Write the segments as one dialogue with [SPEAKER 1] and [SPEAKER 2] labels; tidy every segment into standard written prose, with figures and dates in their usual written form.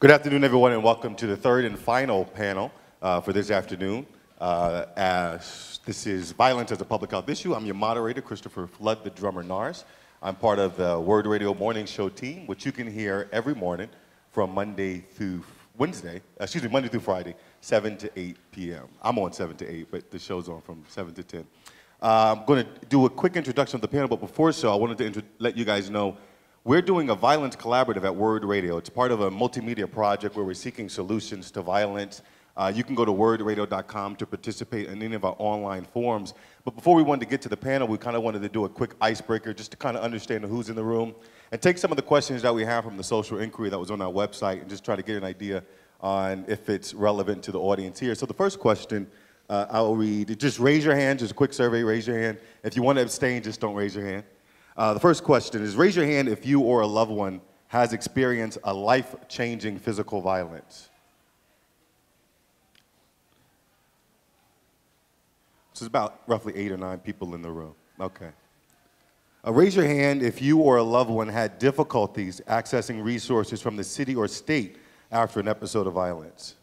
[SPEAKER 1] Good afternoon, everyone, and welcome to the third and final panel for this afternoon. As this is Violence as a Public Health Issue, I'm your moderator, Christopher Flood, the drummer Norris. I'm part of the WURD Radio Morning Show team, which you can hear every morning from Monday through Friday, 7 to 8 p.m. I'm on 7 to 8, but the show's on from 7 to 10. I'm going to do a quick introduction of the panel, but before so, I wanted to let you guys know we're doing a violence collaborative at WURD Radio. It's part of a multimedia project where we're seeking solutions to violence. You can go to wordradio.com to participate in any of our online forums. But before we wanted to get to the panel, we kind of wanted to do a quick icebreaker just to kind of understand who's in the room and take some of the questions that we have from the social inquiry that was on our website and just try to get an idea on if it's relevant to the audience here. So the first question I'll read, just raise your hand, just a quick survey, raise your hand. If you want to abstain, just don't raise your hand. The first question is, raise your hand if you or a loved one has experienced a life-changing physical violence. So it's about roughly 8 or 9 people in the room. Okay. Raise your hand if you or a loved one had difficulties accessing resources from the city or state after an episode of violence.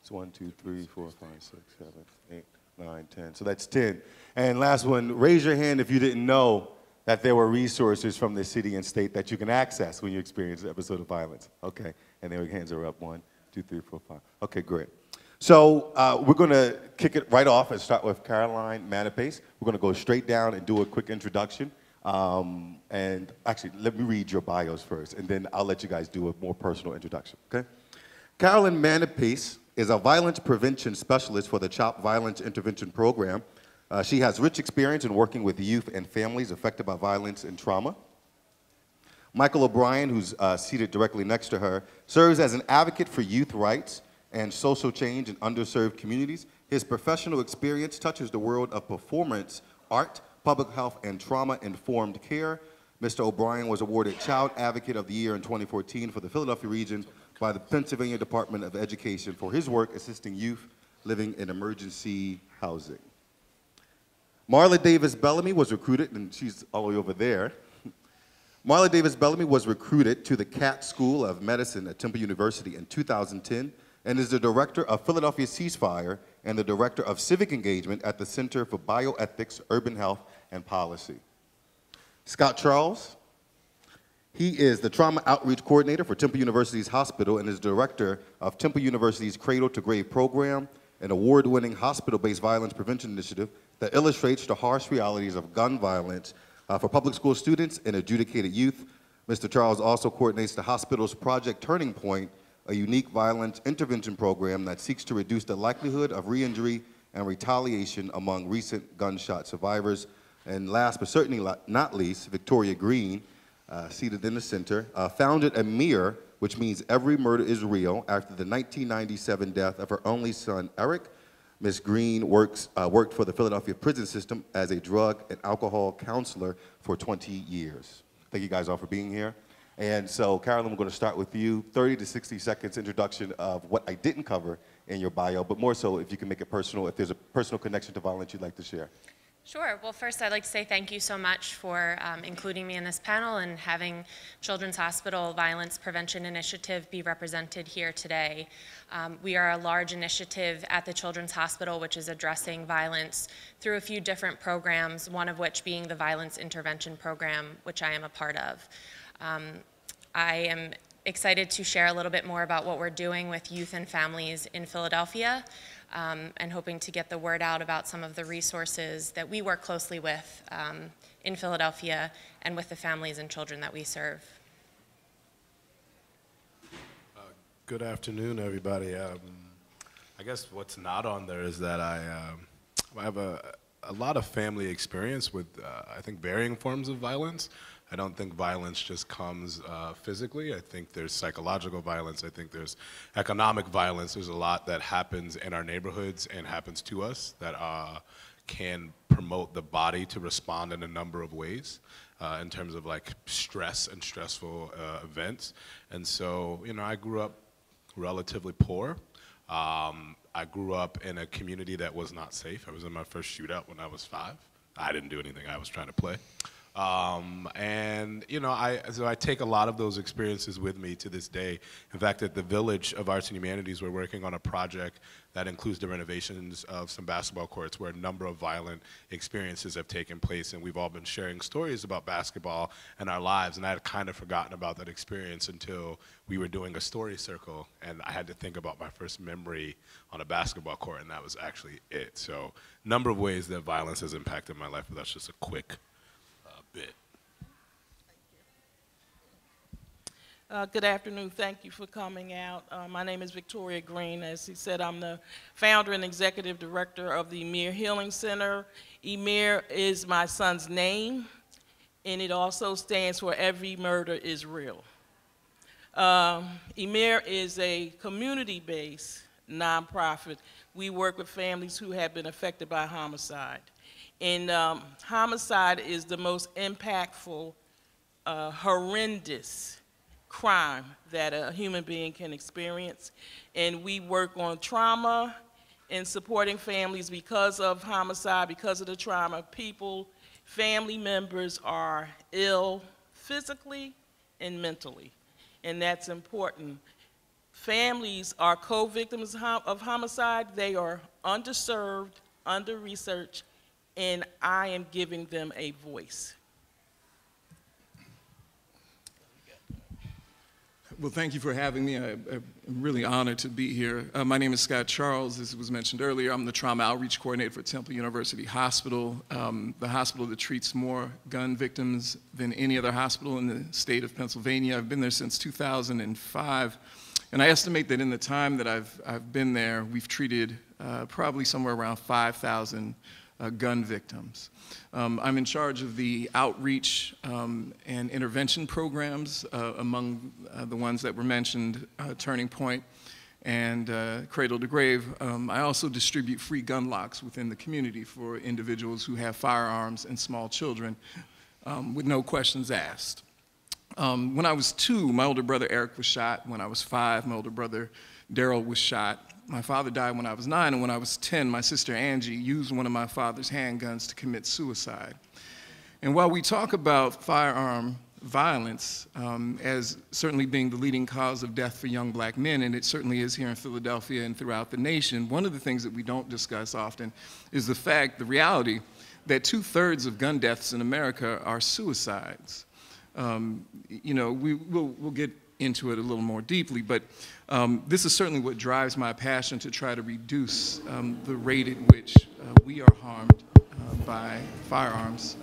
[SPEAKER 1] It's 1, 2, 3, 4, 5, 6, 7, 8, 9, 10. So that's 10. And last one, raise your hand if you didn't know that there were resources from the city and state that you can access when you experience an episode of violence. Okay, and their hands are up. 1, 2, 3, 4, 5. Okay, great. So we're going to kick it right off and start with Caroline Menapace. We're going to go straight down and do a quick introduction. And actually, let me read your bios first, and then I'll let you guys do a more personal introduction, okay? Caroline Menapace is a violence prevention specialist for the CHOP Violence Intervention Program. She has rich experience in working with youth and families affected by violence and trauma. Michael O'Brien, who's seated directly next to her, serves as an advocate for youth rights and social change in underserved communities. His professional experience touches the world of performance, art, public health, and trauma-informed care. Mr. O'Brien was awarded Child Advocate of the Year in 2014 for the Philadelphia region by the Pennsylvania Department of Education for his work assisting youth living in emergency housing. Marla Davis-Bellamy was recruited, and she's all the way over there. Marla Davis-Bellamy was recruited to the Katz School of Medicine at Temple University in 2010 and is the director of Philadelphia Ceasefire and the director of Civic Engagement at the Center for Bioethics, Urban Health, and Policy. Scott Charles, he is the Trauma Outreach Coordinator for Temple University's hospital and is director of Temple University's Cradle to Grave program, an award-winning hospital-based violence prevention initiative that illustrates the harsh realities of gun violence for public school students and adjudicated youth. Mr. Charles also coordinates the hospital's Project Turning Point, a unique violence intervention program that seeks to reduce the likelihood of re-injury and retaliation among recent gunshot survivors. And last but certainly not least, Victoria Greene, seated in the center, founded EMIR, which means Every Murder is Real, after the 1997 death of her only son, Eric. Ms. Greene worked for the Philadelphia prison system as a drug and alcohol counselor for 20 years. Thank you guys all for being here. And so, Carolyn, we're going to start with you. 30 to 60 seconds introduction of what I didn't cover in your bio, but more so if you can make it personal, if there's a personal connection to violence you'd like to share.
[SPEAKER 2] Sure. Well, first I'd like to say thank you so much for including me in this panel and having Children's Hospital Violence Prevention Initiative be represented here today. We are a large initiative at the Children's Hospital which is addressing violence through a few different programs, one of which being the Violence Intervention Program, which I am a part of. I am excited to share a little bit more about what we're doing with youth and families in Philadelphia. And hoping to get the word out about some of the resources that we work closely with in Philadelphia and with the families and children that we serve.
[SPEAKER 3] Good afternoon, everybody. I guess what's not on there is that I have a lot of family experience with, I think, varying forms of violence. I don't think violence just comes physically. I think there's psychological violence. I think there's economic violence. There's a lot that happens in our neighborhoods and happens to us that can promote the body to respond in a number of ways in terms of like stress and stressful events. And so, you know, I grew up relatively poor. I grew up in a community that was not safe. I was in my first shootout when I was 5. I didn't do anything. I was trying to play. And you know, so I take a lot of those experiences with me to this day. In fact, at the Village of Arts and Humanities, we're working on a project that includes the renovations of some basketball courts where a number of violent experiences have taken place, and we've all been sharing stories about basketball and our lives, and I had kind of forgotten about that experience until we were doing a story circle, and I had to think about my first memory on a basketball court, and that was actually it. So, a number of ways that violence has impacted my life, but that's just a quick bit.
[SPEAKER 4] Good afternoon. Thank you for coming out. My name is Victoria Greene. As he said, I'm the founder and executive director of the EMIR Healing Center. EMIR is my son's name, and it also stands for Every Murder is Real. EMIR is a community-based nonprofit. We work with families who have been affected by homicide. And homicide is the most impactful, horrendous crime that a human being can experience. And we work on trauma and supporting families because of homicide, because of the trauma. Family members are ill physically and mentally, and that's important. Families are co-victims of homicide. They are underserved, under-researched, and I am giving them a voice.
[SPEAKER 5] Well, thank you for having me. I'm really honored to be here. My name is Scott Charles. As was mentioned earlier, I'm the Trauma Outreach Coordinator for Temple University Hospital, the hospital that treats more gun victims than any other hospital in the state of Pennsylvania. I've been there since 2005, and I estimate that in the time that I've been there, we've treated probably somewhere around 5,000 gun victims. I'm in charge of the outreach and intervention programs among the ones that were mentioned, Turning Point and Cradle to Grave. I also distribute free gun locks within the community for individuals who have firearms and small children with no questions asked. When I was 2, my older brother Eric was shot. When I was 5, my older brother Daryl was shot. My father died when I was 9, and when I was 10, my sister Angie used one of my father's handguns to commit suicide. And while we talk about firearm violence as certainly being the leading cause of death for young black men, and it certainly is here in Philadelphia and throughout the nation, one of the things that we don't discuss often is the reality that 2/3 of gun deaths in America are suicides. You know, we'll get into it a little more deeply, but this is certainly what drives my passion to try to reduce the rate at which we are harmed by firearms,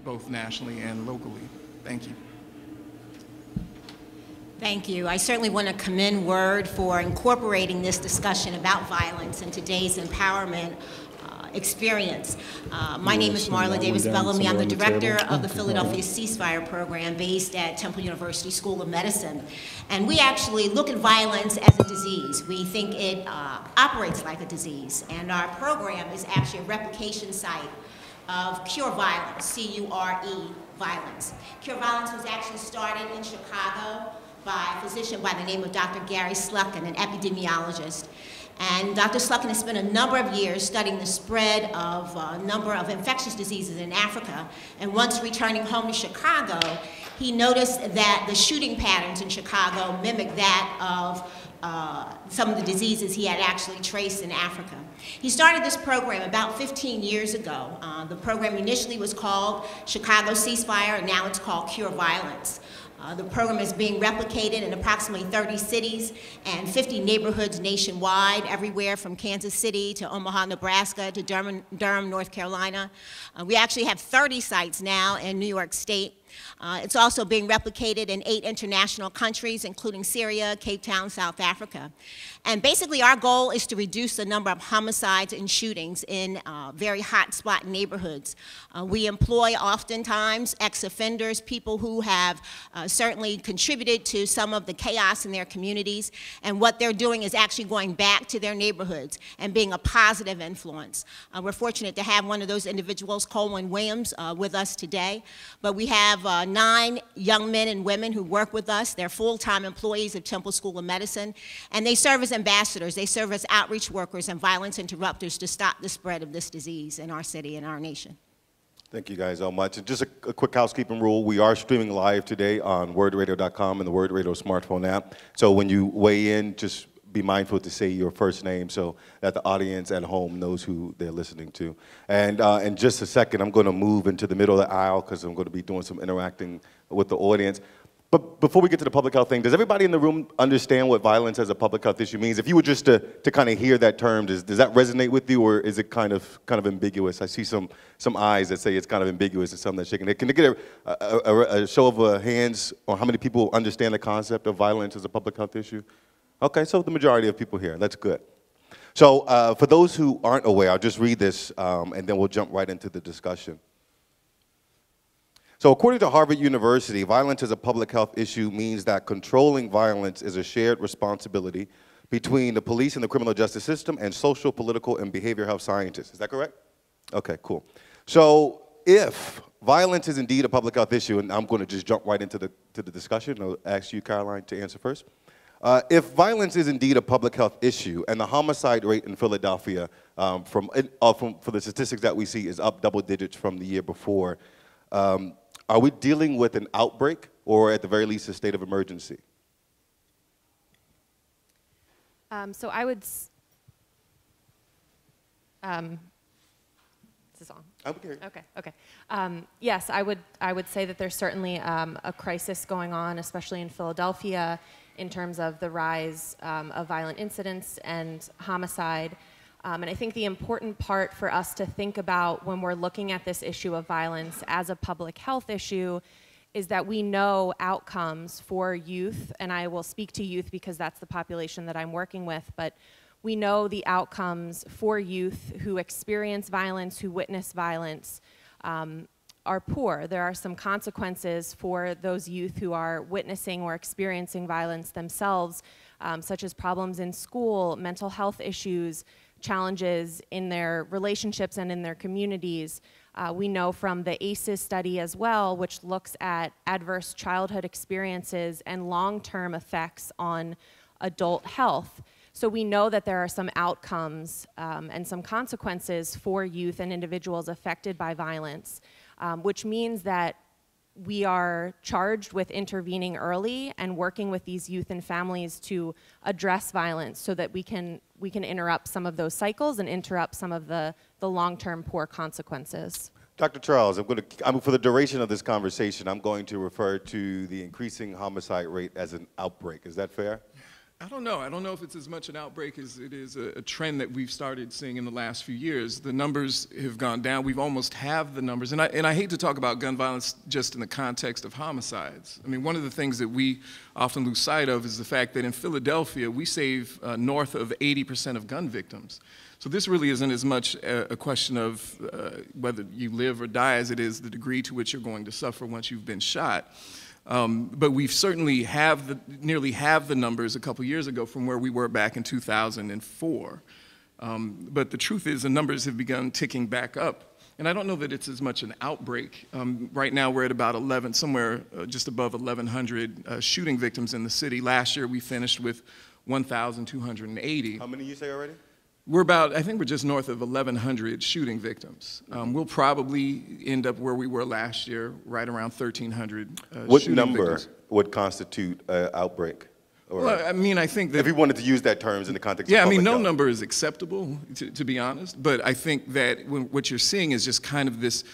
[SPEAKER 5] both nationally and locally. Thank you.
[SPEAKER 6] Thank you. I certainly want to commend WURD for incorporating this discussion about violence in today's empowerment experience. My name is Marla Davis-Bellamy. I'm the director of the Philadelphia Ceasefire program based at Temple University School of Medicine. And we actually look at violence as a disease. We think it operates like a disease. And our program is actually a replication site of Cure Violence, C-U-R-E, violence. Cure Violence was actually started in Chicago by a physician by the name of Dr. Gary Sluckin, an epidemiologist. And Dr. Sluckin has spent a number of years studying the spread of a number of infectious diseases in Africa. And once returning home to Chicago, he noticed that the shooting patterns in Chicago mimic that of some of the diseases he had actually traced in Africa. He started this program about 15 years ago. The program initially was called Chicago Ceasefire, and now it's called Cure Violence. The program is being replicated in approximately 30 cities and 50 neighborhoods nationwide, everywhere from Kansas City to Omaha, Nebraska to Durham, North Carolina. We actually have 30 sites now in New York State. It's also being replicated in 8 international countries, including Syria, Cape Town, South Africa. And basically our goal is to reduce the number of homicides and shootings in very hotspot neighborhoods. We employ oftentimes ex-offenders, people who have certainly contributed to some of the chaos in their communities, and what they're doing is actually going back to their neighborhoods and being a positive influence. We're fortunate to have one of those individuals, Coleman Williams, with us today, but we have 9 young men and women who work with us. They're full-time employees of Temple School of Medicine, and they serve as ambassadors. They serve as outreach workers and violence interrupters to stop the spread of this disease in our city and our nation.
[SPEAKER 1] Thank you guys so much. And just a quick housekeeping rule. We are streaming live today on wordradio.com and the Word Radio smartphone app. So when you weigh in, just be mindful to say your first name so that the audience at home knows who they're listening to. And in just a second, I'm going to move into the middle of the aisle because I'm going to be doing some interacting with the audience. But before we get to the public health thing, does everybody in the room understand what violence as a public health issue means? If you were just to kind of hear that term, does that resonate with you, or is it kind of ambiguous? I see some eyes that say it's kind of ambiguous and some that shaking. Can they get a show of hands on how many people understand the concept of violence as a public health issue? Okay, so the majority of people here. That's good. So for those who aren't aware, I'll just read this, and then we'll jump right into the discussion. So according to Harvard University, violence as a public health issue means that controlling violence is a shared responsibility between the police and the criminal justice system and social, political, and behavioral health scientists. Is that correct? Okay, cool. So if violence is indeed a public health issue, and I'm going to just jump right into the discussion, I'll ask you, Caroline, to answer first. If violence is indeed a public health issue, and the homicide rate in Philadelphia, for the statistics that we see, is up double digits from the year before, are we dealing with an outbreak, or at the very least a state of emergency?
[SPEAKER 2] So I would, is this on?
[SPEAKER 1] Okay.
[SPEAKER 2] Okay. Yes, I would say that there's certainly a crisis going on, especially in Philadelphia, in terms of the rise of violent incidents and homicide. And I think the important part for us to think about when we're looking at this issue of violence as a public health issue is that we know outcomes for youth, and I will speak to youth because that's the population that I'm working with, but we know the outcomes for youth who experience violence, who witness violence, are poor. There are some consequences for those youth who are witnessing or experiencing violence themselves, such as problems in school, mental health issues, challenges in their relationships and in their communities. We know from the ACEs study as well, which looks at adverse childhood experiences and long-term effects on adult health. So we know that there are some outcomes and some consequences for youth and individuals affected by violence, which means that we are charged with intervening early and working with these youth and families to address violence so that we can interrupt some of those cycles and interrupt some of the long-term poor consequences.
[SPEAKER 1] Dr. Charles, for the duration of this conversation, I'm going to refer to the increasing homicide rate as an outbreak. Is that fair?
[SPEAKER 5] I don't know. I don't know if it's as much an outbreak as it is a trend that we've started seeing in the last few years. The numbers have gone down. We've almost halved the numbers. And I hate to talk about gun violence just in the context of homicides. I mean, one of the things that we often lose sight of is the fact that in Philadelphia, we save north of 80% of gun victims. So this really isn't as much a question of whether you live or die as it is the degree to which you're going to suffer once you've been shot. But we've certainly nearly halved the numbers a couple years ago from where we were back in 2004. But the truth is the numbers have begun ticking back up. And I don't know that it's as much an outbreak. Right now we're at about somewhere just above 1,100 shooting victims in the city. Last year we finished with 1,280.
[SPEAKER 1] How many you say already?
[SPEAKER 5] I think we're just north of 1,100 shooting victims. We'll probably end up where we were last year, right around 1,300
[SPEAKER 1] What number would constitute an outbreak?
[SPEAKER 5] Well, I mean, I think that...
[SPEAKER 1] If we wanted to use that terms in the context of
[SPEAKER 5] public
[SPEAKER 1] public
[SPEAKER 5] no
[SPEAKER 1] health.
[SPEAKER 5] number is acceptable, to be honest. But I think that what you're seeing is just kind of this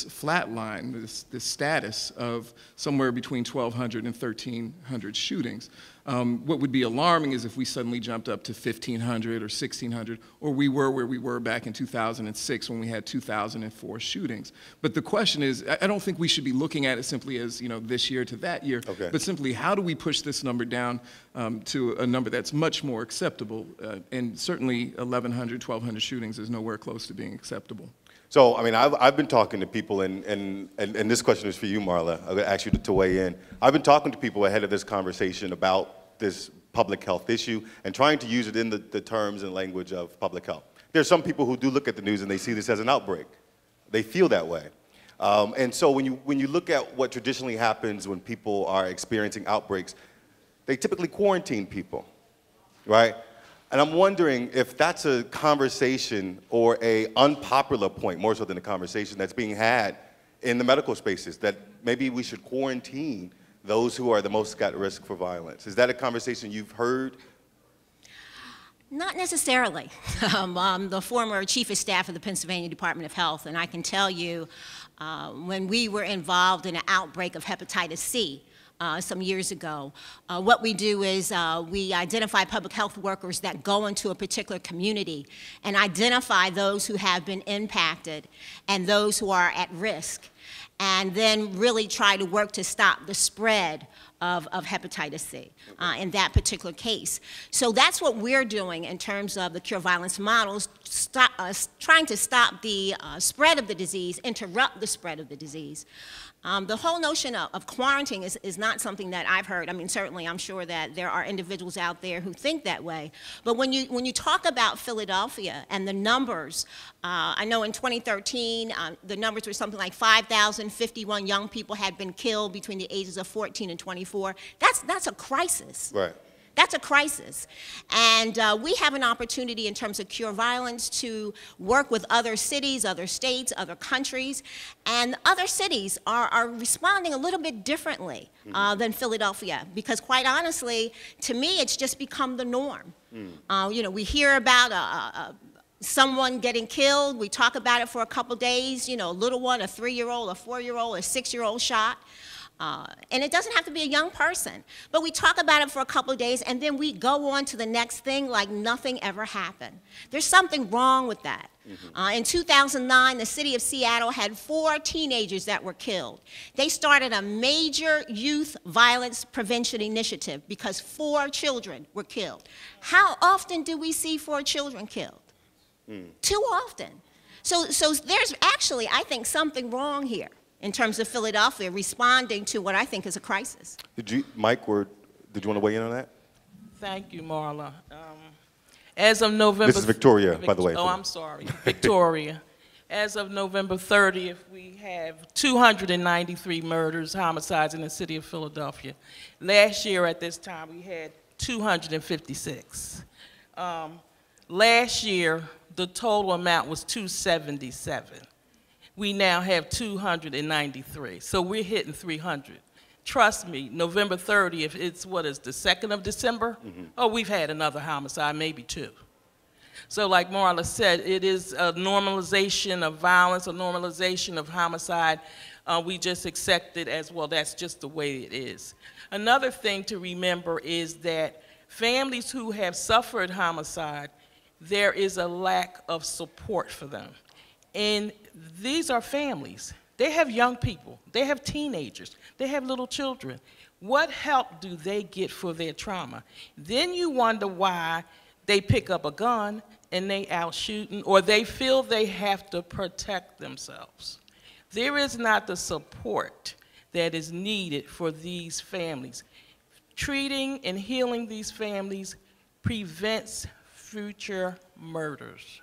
[SPEAKER 5] flat line, this status of somewhere between 1,200 and 1,300 shootings. What would be alarming is if we suddenly jumped up to 1,500 or 1,600, or we were where we were back in 2006 when we had 2,004 shootings. But the question is, I don't think we should be looking at it simply as, this year to that year, but simply how do we push this number down to a number that's much more acceptable? And certainly 1,100, 1,200 shootings is nowhere close to being acceptable.
[SPEAKER 1] So, I mean, I've been talking to people, and this question is for you, Marla. I'm going to ask you to weigh in. I've been talking to people ahead of this conversation about this public health issue and trying to use it in the terms and language of public health. There's some people who do look at the news and they see this as an outbreak. They feel that way. And so when you look at what traditionally happens when people are experiencing outbreaks, they typically quarantine people, right? And I'm wondering if that's a conversation or a unpopular point, more so than a conversation, that's being had in the medical spaces, that maybe we should quarantine those who are the most at risk for violence. Is that a conversation you've heard?
[SPEAKER 6] Not necessarily. I'm the former chief of staff of the Pennsylvania Department of Health, and I can tell you when we were involved in an outbreak of hepatitis C some years ago, what we do is we identify public health workers that go into a particular community and identify those who have been impacted and those who are at risk, and then really try to work to stop the spread of hepatitis C in that particular case. So that's what we're doing in terms of the cure violence models, trying to stop the spread of the disease, interrupt the spread of the disease. The whole notion of quarantine is not something that I've heard. I mean, certainly I'm sure that there are individuals out there who think that way. But when you talk about Philadelphia and the numbers, I know in 2013, the numbers were something like 5,051 young people had been killed between the ages of 14 and 24. That's a crisis.
[SPEAKER 1] Right.
[SPEAKER 6] That's a crisis. And we have an opportunity in terms of cure violence to work with other cities, other states, other countries. And other cities are responding a little bit differently than Philadelphia, because quite honestly, to me, it's just become the norm. You know, we hear about someone getting killed. We talk about it for a couple days, you know, a little one, a 3-year-old, a 4-year-old, a 6-year-old shot. And it doesn't have to be a young person, but we talk about it for a couple of days and then we go on to the next thing like nothing ever happened. There's something wrong with that. In 2009, the city of Seattle had 4 teenagers that were killed. They started a major youth violence prevention initiative because 4 children were killed. How often do we see 4 children killed? Too often. So there's actually, I think, something wrong here in terms of Philadelphia responding to what I think is a crisis.
[SPEAKER 1] Mike, did you want to weigh in on that?
[SPEAKER 4] Thank you, Marla. As of November...
[SPEAKER 1] This is Victoria, by the way.
[SPEAKER 4] Oh, I'm sorry. Victoria. As of November 30th, we have 293 murders, homicides in the city of Philadelphia. Last year at this time, we had 256. Last year, the total amount was 277. We now have 293, so we're hitting 300. Trust me, November 30th, it's what is the 2nd of December? Oh, we've had another homicide, maybe 2. So like Marla said, it is a normalization of violence, a normalization of homicide. We just accept it as, well, that's just the way it is. Another thing to remember is that families who have suffered homicide, there is a lack of support for them. And these are families. They have young people. They have teenagers. They have little children. What help do they get for their trauma? Then you wonder why they pick up a gun and they out shooting, or they feel they have to protect themselves. There is not the support that is needed for these families. Treating and healing these families prevents future murders.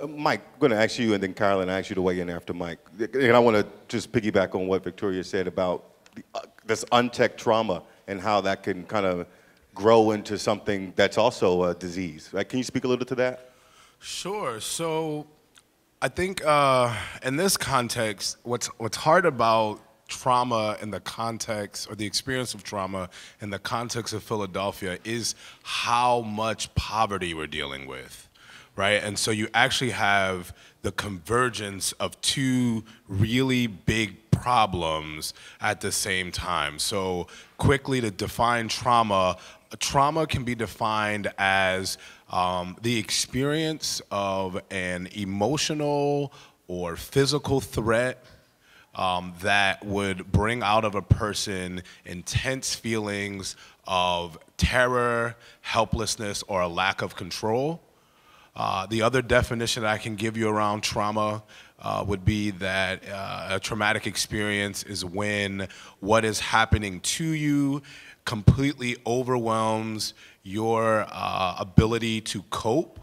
[SPEAKER 1] Mike, I'm going to ask you, and then Carolyn, I'll ask you to weigh in after Mike. And I want to just piggyback on what Victoria said about this unchecked trauma and how that can kind of grow into something that's also a disease. Right? Can you speak a little to that?
[SPEAKER 3] Sure. So I think in this context, what's hard about trauma in the context, or the experience of trauma in the context of Philadelphia, is how much poverty we're dealing with. Right? And so you actually have the convergence of 2 really big problems at the same time. So quickly, to define trauma, trauma can be defined as the experience of an emotional or physical threat that would bring out of a person intense feelings of terror, helplessness, or a lack of control. The other definition I can give you around trauma would be that a traumatic experience is when what is happening to you completely overwhelms your ability to cope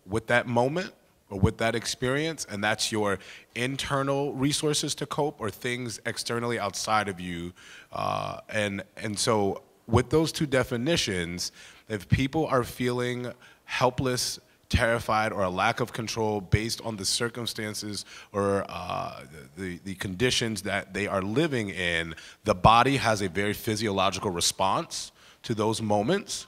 [SPEAKER 3] with that moment or with that experience, and that's your internal resources to cope or things externally outside of you. And so with those 2 definitions, If people are feeling helpless, terrified, or a lack of control based on the circumstances or the conditions that they are living in, the body has a very physiological response to those moments.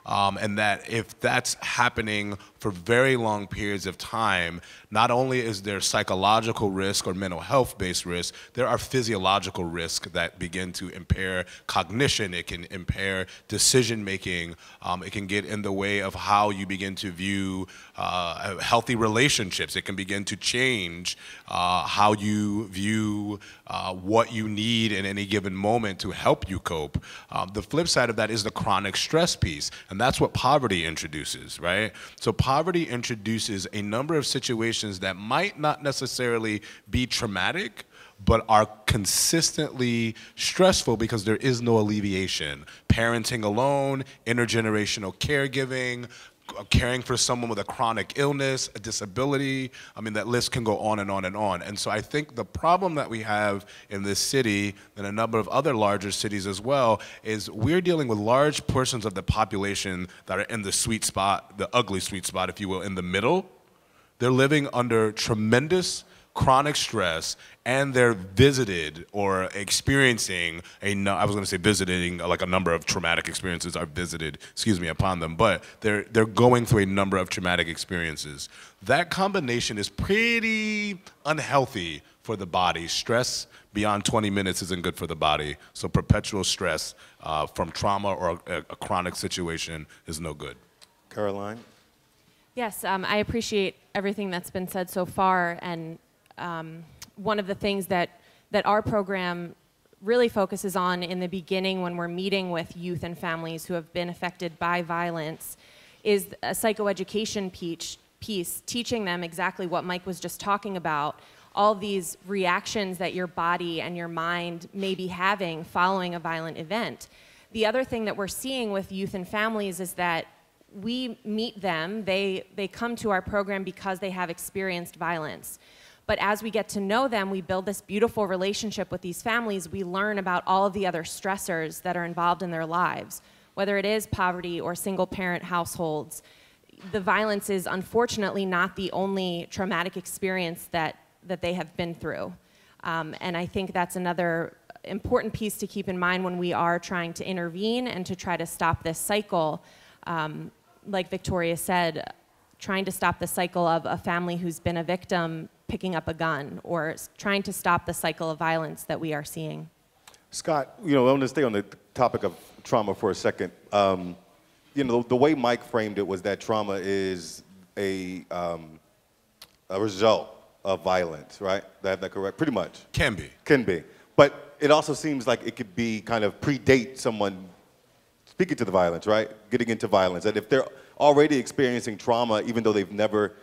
[SPEAKER 3] And that if that's happening for very long periods of time, not only is there psychological risk or mental health-based risk, there are physiological risks that begin to impair cognition. It can impair decision-making. It can get in the way of how you begin to view healthy relationships. It can begin to change how you view what you need in any given moment to help you cope. The flip side of that is the chronic stress piece. And that's what poverty introduces, right? So poverty introduces a number of situations that might not necessarily be traumatic, but are consistently stressful because there is no alleviation. Parenting alone, intergenerational caregiving, caring for someone with a chronic illness, a disability. I mean, that list can go on and on and on. And so I think the problem that we have in this city and a number of other larger cities as well is we're dealing with large portions of the population that are in the sweet spot, the ugly sweet spot, if you will, in the middle. They're living under tremendous chronic stress, and they're visited or experiencing I was going to say visiting, like a number of traumatic experiences are visited, upon them, but they're going through a number of traumatic experiences. That combination is pretty unhealthy for the body. Stress beyond 20 minutes isn't good for the body, so perpetual stress from trauma or a chronic situation is no good.
[SPEAKER 1] Caroline?
[SPEAKER 2] Yes, I appreciate everything that's been said so far, and one of the things that our program really focuses on in the beginning when we're meeting with youth and families who have been affected by violence is a psychoeducation piece, teaching them exactly what Mike was just talking about, all these reactions that your body and your mind may be having following a violent event. The other thing that we're seeing with youth and families is that we meet them, they come to our program because they have experienced violence. But as we get to know them, we build this beautiful relationship with these families. We learn about all of the other stressors that are involved in their lives, whether it is poverty or single-parent households. The violence is unfortunately not the only traumatic experience that they have been through. And I think that's another important piece to keep in mind when we are trying to intervene and to try to stop this cycle. Like Victoria said, trying to stop the cycle of a family who's been a victim picking up a gun, or trying to stop the cycle of violence that we are seeing.
[SPEAKER 1] Scott, I want to stay on the topic of trauma for a second. The way Mike framed it was that trauma is a result of violence, right? That correct? Pretty much.
[SPEAKER 3] Can be.
[SPEAKER 1] Can be. But it also seems like it could be kind of predate someone speaking to the violence, right? Getting into violence. And if they're already experiencing trauma, even though they've never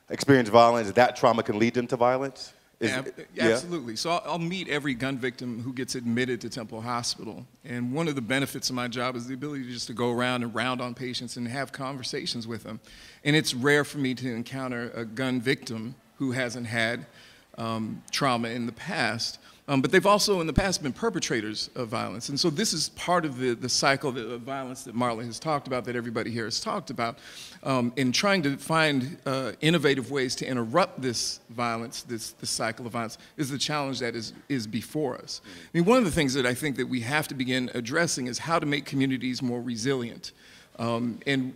[SPEAKER 1] experienced violence, that trauma can lead them to violence?
[SPEAKER 5] Absolutely. So I'll meet every gun victim who gets admitted to Temple Hospital. And one of the benefits of my job is the ability just to go around and round on patients and have conversations with them. And it's rare for me to encounter a gun victim who hasn't had trauma in the past. But they've also in the past been perpetrators of violence. And so this is part of the cycle of violence that Marla has talked about, that everybody here has talked about, in trying to find innovative ways to interrupt this violence, this cycle of violence, is the challenge that is before us. I mean, one of the things that I think that we have to begin addressing is how to make communities more resilient. And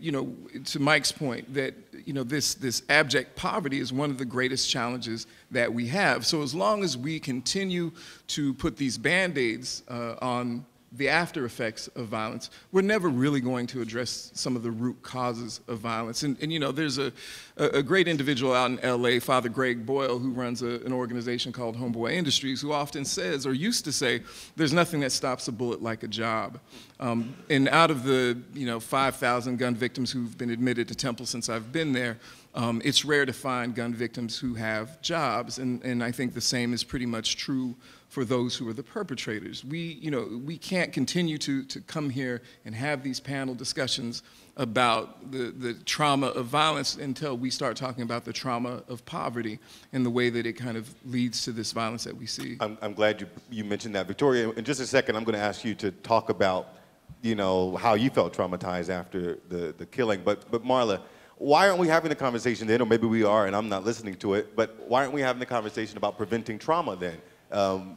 [SPEAKER 5] to Mike's point, that this abject poverty is one of the greatest challenges that we have. So as long as we continue to put these Band-Aids on the after effects of violence, we're never really going to address some of the root causes of violence. And there's a great individual out in LA, Father Greg Boyle, who runs an organization called Homeboy Industries, who often says, or used to say, there's nothing that stops a bullet like a job. And out of the 5,000 gun victims who've been admitted to Temple since I've been there, it's rare to find gun victims who have jobs, and I think the same is pretty much true for those who are the perpetrators. We can't continue to come here and have these panel discussions about the trauma of violence until we start talking about the trauma of poverty and the way that it kind of leads to this violence that we see.
[SPEAKER 1] I'm glad you mentioned that. Victoria, in just a second, I'm going to ask you to talk about you know, how you felt traumatized after the killing. But Marla, why aren't we having the conversation then, or maybe we are and I'm not listening to it, but why aren't we having the conversation about preventing trauma then,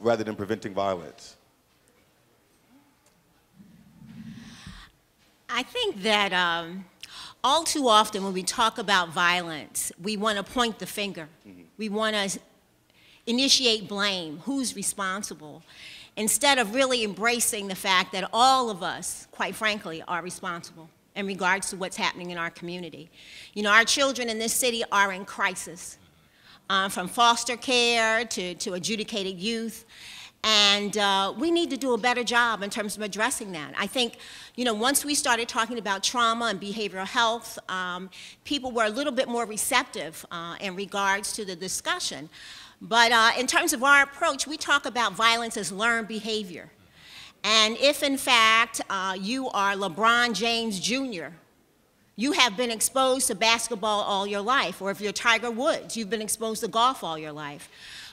[SPEAKER 1] rather than preventing violence?
[SPEAKER 6] I think that all too often when we talk about violence, we want to point the finger. We want to initiate blame, who's responsible, instead of really embracing the fact that all of us, quite frankly, are responsible in regards to what's happening in our community. You know, our children in this city are in crisis, from foster care to adjudicated youth. And we need to do a better job in terms of addressing that. I think, you know, once we started talking about trauma and behavioral health, people were a little bit more receptive in regards to the discussion. But in terms of our approach, we talk about violence as learned behavior. And if, in fact, you are LeBron James Jr., you have been exposed to basketball all your life. Or if you're Tiger Woods, you've been exposed to golf all your life.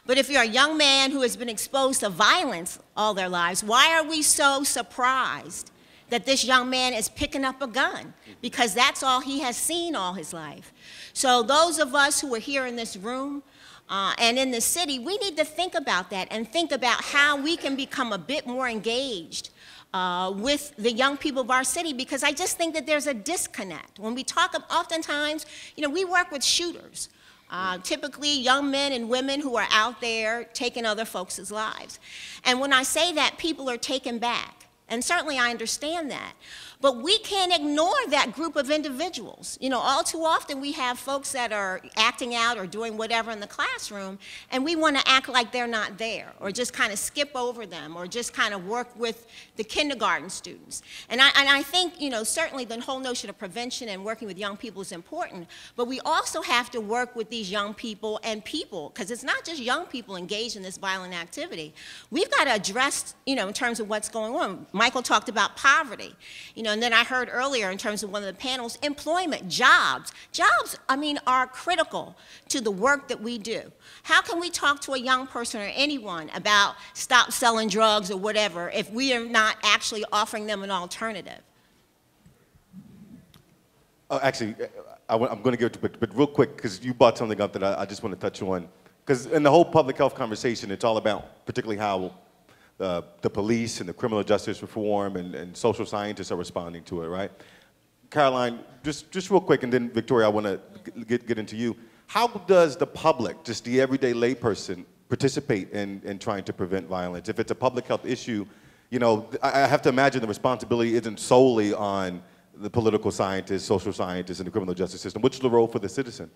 [SPEAKER 6] But if you're a young man who has been exposed to violence all their lives, why are we so surprised that this young man is picking up a gun? Because that's all he has seen all his life. So those of us who are here in this room and in the city, we need to think about that and think about how we can become a bit more engaged with the young people of our city, because I just think that there's a disconnect. When we talk, oftentimes, you know, we work with shooters. Typically young men and women who are out there taking other folks' lives. And when I say that, people are taken back. And certainly I understand that. But we can't ignore that group of individuals. You know, all too often we have folks that are acting out or doing whatever in the classroom, and we want to act like they're not there, or just kind of skip over them, or just kind of work with the kindergarten students. And I think, you know, certainly the whole notion of prevention and working with young people is important, but we also have to work with these young people, because it's not just young people engaged in this violent activity. We've got to address, you know, in terms of what's going on. Michael talked about poverty, you know, and then I heard earlier in terms of one of the panels, employment, jobs. Jobs, I mean, are critical to the work that we do. How can we talk to a young person or anyone about stop selling drugs or whatever if we are not actually offering them an alternative?
[SPEAKER 1] Actually, I'm going to give it to, but real quick, because you brought something up that I just want to touch on. Because in the whole public health conversation, it's all about particularly how the police and the criminal justice reform and social scientists are responding to it, right? Caroline, just real quick, and then Victoria, I want to get into you. How does the public, just the everyday layperson, participate in trying to prevent violence? If it's a public health issue, you know, I have to imagine the responsibility isn't solely on the political scientists, social scientists, and the criminal justice system. What's the role for the citizen?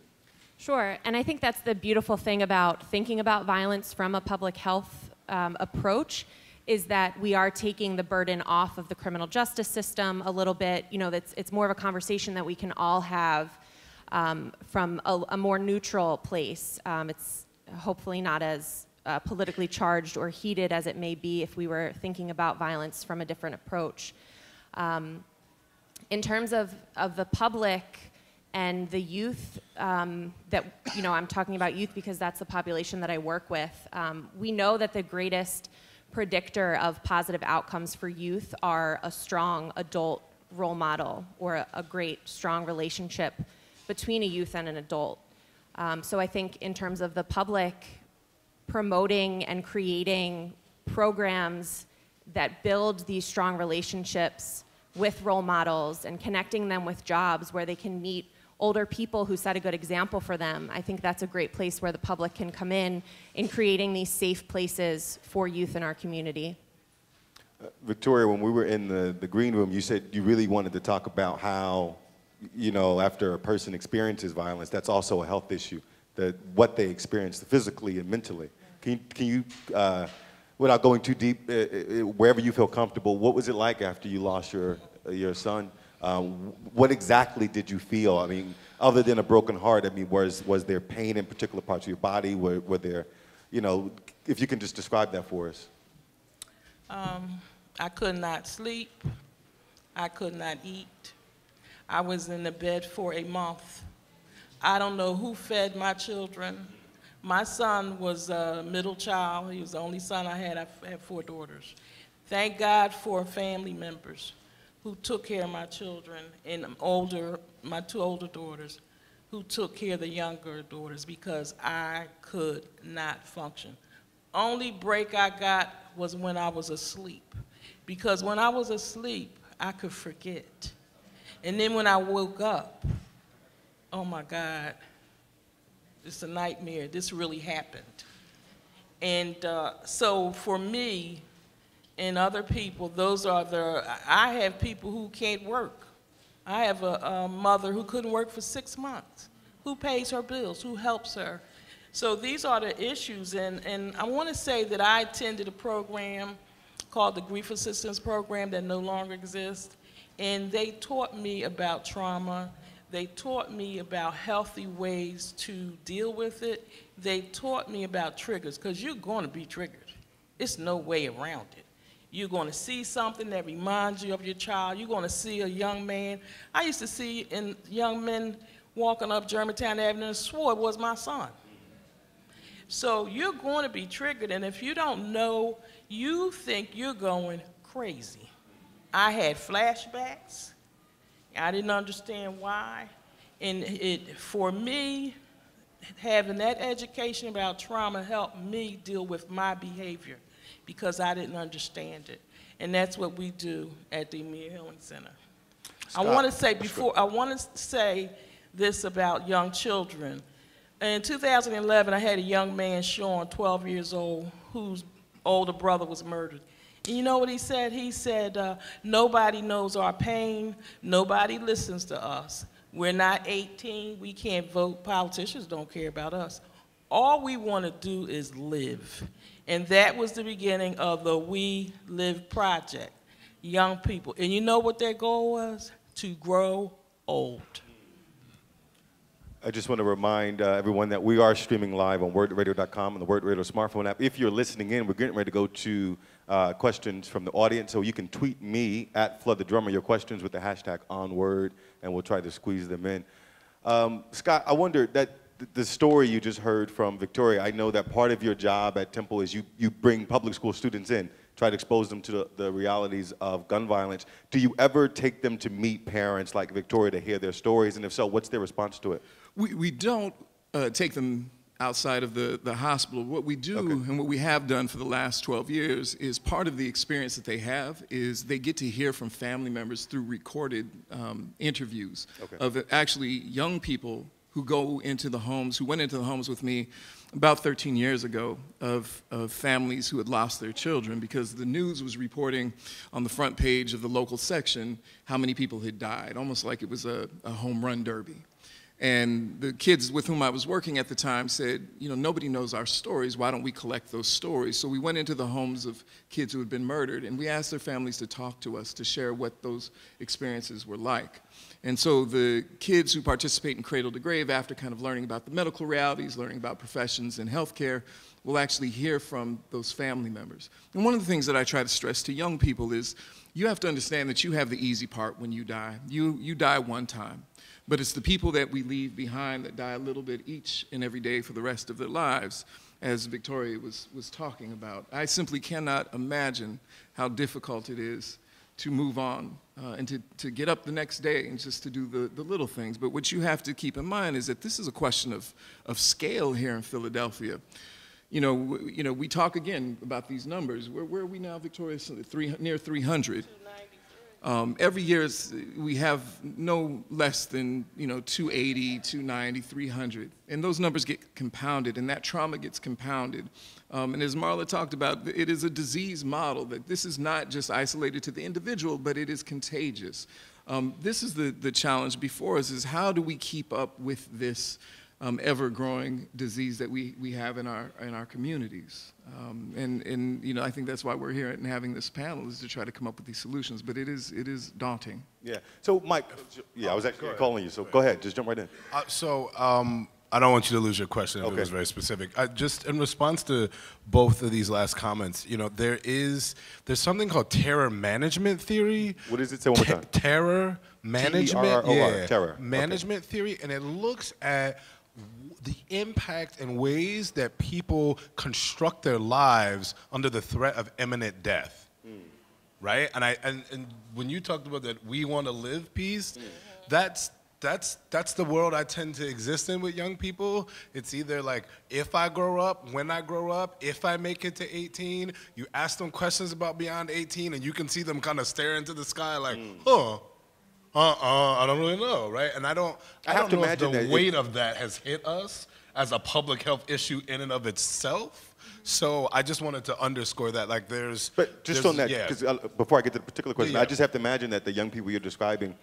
[SPEAKER 2] Sure, and I think that's the beautiful thing about thinking about violence from a public health approach, is that we are taking the burden off of the criminal justice system a little bit. You know, it's more of a conversation that we can all have from a more neutral place. It's hopefully not as politically charged or heated as it may be if we were thinking about violence from a different approach. In terms of the public and the youth, that, you know, I'm talking about youth because that's the population that I work with. We know that the greatest predictor of positive outcomes for youth are a strong adult role model, or a great, strong relationship between a youth and an adult. So I think in terms of the public, promoting and creating programs that build these strong relationships with role models and connecting them with jobs where they can meet older people who set a good example for them. I think that's a great place where the public can come in creating these safe places for youth in our community.
[SPEAKER 1] Victoria, when we were in the green room, you said you really wanted to talk about how, you know, after a person experiences violence, that's also a health issue, that what they experience physically and mentally. Can you without going too deep, wherever you feel comfortable, what was it like after you lost your son? What exactly did you feel? I mean, other than a broken heart, I mean, was there pain in particular parts of your body? Were there, you know, if you can just describe that for us.
[SPEAKER 4] I could not sleep. I could not eat. I was in the bed for a month. I don't know who fed my children. My son was a middle child. He was the only son I had. I had 4 daughters. Thank God for family members. who took care of my children, and my 2 older daughters, who took care of the younger daughters, because I could not function. Only break I got was when I was asleep, because when I was asleep, I could forget. And then when I woke up, oh my God, it's a nightmare. This really happened. And so for me and other people, I have people who can't work. I have a mother who couldn't work for 6 months. Who pays her bills? Who helps her? So these are the issues, and I want to say that I attended a program called the Grief Assistance Program that no longer exists, and they taught me about trauma. They taught me about healthy ways to deal with it. They taught me about triggers, because you're going to be triggered. It's no way around it. You're going to see something that reminds you of your child. You're going to see a young man. I used to see young men walking up Germantown Avenue and swore it was my son. So you're going to be triggered, and if you don't know, you think you're going crazy. I had flashbacks. I didn't understand why. And for me, having that education about trauma helped me deal with my behavior, because I didn't understand it. And that's what we do at the EMIR Healing Center.
[SPEAKER 1] Scott,
[SPEAKER 4] I want to say this about young children. In 2011, I had a young man, Sean, 12 years old, whose older brother was murdered. And you know what he said? He said, nobody knows our pain, nobody listens to us. We're not 18, we can't vote, politicians don't care about us. All we want to do is live. And that was the beginning of the We Live Project, young people. And you know what their goal was? To grow old.
[SPEAKER 1] I just want to remind everyone that we are streaming live on wordradio.com and the Word Radio smartphone app. If you're listening in, we're getting ready to go to questions from the audience, so you can tweet me at Flood the Drummer your questions with the hashtag #OnWord, and we'll try to squeeze them in. Scott, I wonder that the story you just heard from Victoria, I know that part of your job at Temple is you bring public school students in, try to expose them to the realities of gun violence. Do you ever take them to meet parents like Victoria to hear their stories, and if so, what's their response to it?
[SPEAKER 5] We don't take them outside of the hospital. What we do, and what we have done for the last 12 years, is part of the experience that they have is they get to hear from family members through recorded interviews of actually young people who went into the homes with me about 13 years ago of families who had lost their children, because the news was reporting on the front page of the local section how many people had died, almost like it was a home run derby. And the kids with whom I was working at the time said, you know, nobody knows our stories, why don't we collect those stories? So we went into the homes of kids who had been murdered, and we asked their families to talk to us, to share what those experiences were like. And so the kids who participate in Cradle to Grave, after kind of learning about the medical realities, learning about professions in healthcare, will actually hear from those family members. And one of the things that I try to stress to young people is you have to understand that you have the easy part when you die. You die one time. But it's the people that we leave behind that die a little bit each and every day for the rest of their lives, as Victoria was talking about. I simply cannot imagine how difficult it is to move on and to get up the next day and just to do the little things. But what you have to keep in mind is that this is a question of scale here in Philadelphia. You know, we talk again about these numbers. Where are we now, Victoria? Near 300. Every year we have no less than 280, 290, 300, and those numbers get compounded, and that trauma gets compounded. And as Marla talked about, it is a disease model, that this is not just isolated to the individual, but it is contagious. This is the challenge before us: is how do we keep up with this ever-growing disease that we have in our communities? And I think that's why we're here and having this panel, is to try to come up with these solutions. But it is daunting.
[SPEAKER 1] Yeah. So Mike, I was actually calling you. So go ahead, just jump right in.
[SPEAKER 3] I don't want you to lose your question. It was very specific. Just in response to both of these last comments, there's something called terror management theory.
[SPEAKER 1] What is it? Say one more time.
[SPEAKER 3] Terror management.
[SPEAKER 1] Terror
[SPEAKER 3] management theory, and it looks at the impact and ways that people construct their lives under the threat of imminent death. right? And when you talked about that, we want to live peace, that's the world I tend to exist in with young people. It's either like, if I grow up, when I grow up, if I make it to 18, you ask them questions about beyond 18, and you can see them kind of stare into the sky like, I don't really know, right? And I don't know if the weight of that has hit us as a public health issue in and of itself. So I just wanted to underscore that, like
[SPEAKER 1] But just on that, because before I get to the particular question, I just have to imagine that the young people you're describing,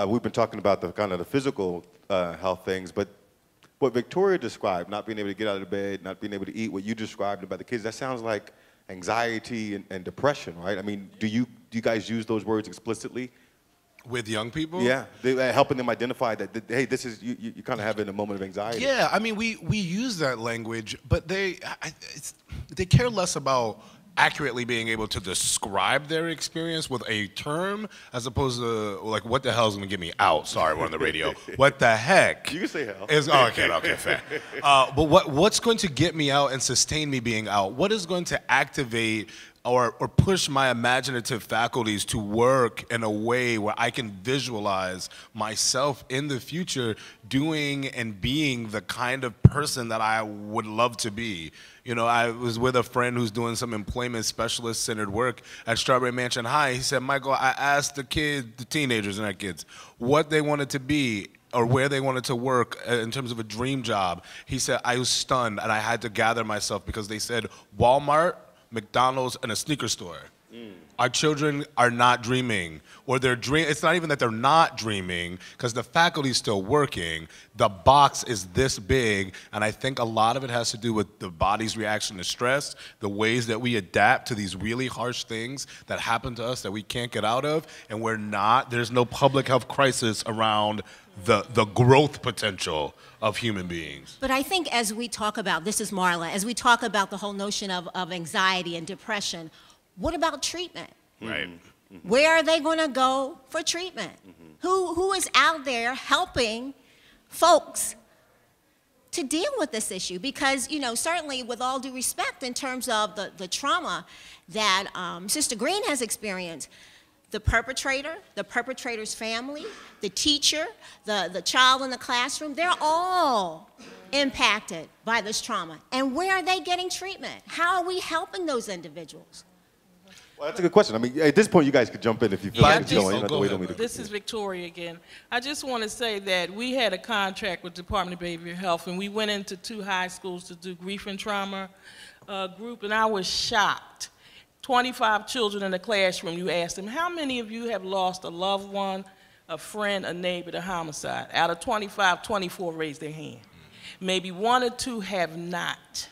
[SPEAKER 1] we've been talking about the kind of the physical health things, but what Victoria described, not being able to get out of bed, not being able to eat, what you described about the kids, that sounds like anxiety and depression, right? I mean, do you guys use those words explicitly?
[SPEAKER 3] With young people?
[SPEAKER 1] Yeah, helping them identify that, hey, this is, you kind of having a moment of anxiety.
[SPEAKER 3] Yeah, I mean, we use that language, but they care less about accurately being able to describe their experience with a term as opposed to, like, what the hell is going to get me out? Sorry, we're on the radio. What the heck?
[SPEAKER 1] You can say hell.
[SPEAKER 3] Okay, fair. But what's going to get me out and sustain me being out? What is going to activate or push my imaginative faculties to work in a way where I can visualize myself in the future doing and being the kind of person that I would love to be? You know, I was with a friend who's doing some employment specialist-centered work at Strawberry Mansion High. He said, Michael, I asked the teenagers and our kids, what they wanted to be or where they wanted to work in terms of a dream job. He said, I was stunned and I had to gather myself because they said Walmart, McDonald's, and a sneaker store. Our children are not dreaming, or it's not even that they're not dreaming, because the faculty's still working. The box is this big, and I think a lot of it has to do with the body's reaction to stress, the ways that we adapt to these really harsh things that happen to us that we can't get out of, and there's no public health crisis around the growth potential of human beings.
[SPEAKER 6] But I think as we talk about, this is Marla, as we talk about the whole notion of anxiety and depression, what about treatment?
[SPEAKER 3] Right.
[SPEAKER 6] Where are they going to go for treatment? Who is out there helping folks to deal with this issue? Because, you know, certainly with all due respect in terms of the trauma that Sister Greene has experienced, the perpetrator, the perpetrator's family, the teacher, the child in the classroom, they're all impacted by this trauma. And where are they getting treatment? How are we helping those individuals?
[SPEAKER 1] Well, that's a good question. I mean, at this point, you guys could jump in if you feel like it's going. You don't have to wait on me to.
[SPEAKER 4] This is Victoria again. I just want to say that we had a contract with the Department of Behavioral Health, and we went into 2 high schools to do grief and trauma group, and I was shocked. 25 children in the classroom, you asked them, how many of you have lost a loved one, a friend, a neighbor to homicide? Out of 25, 24 raised their hand. Maybe 1 or 2 have not.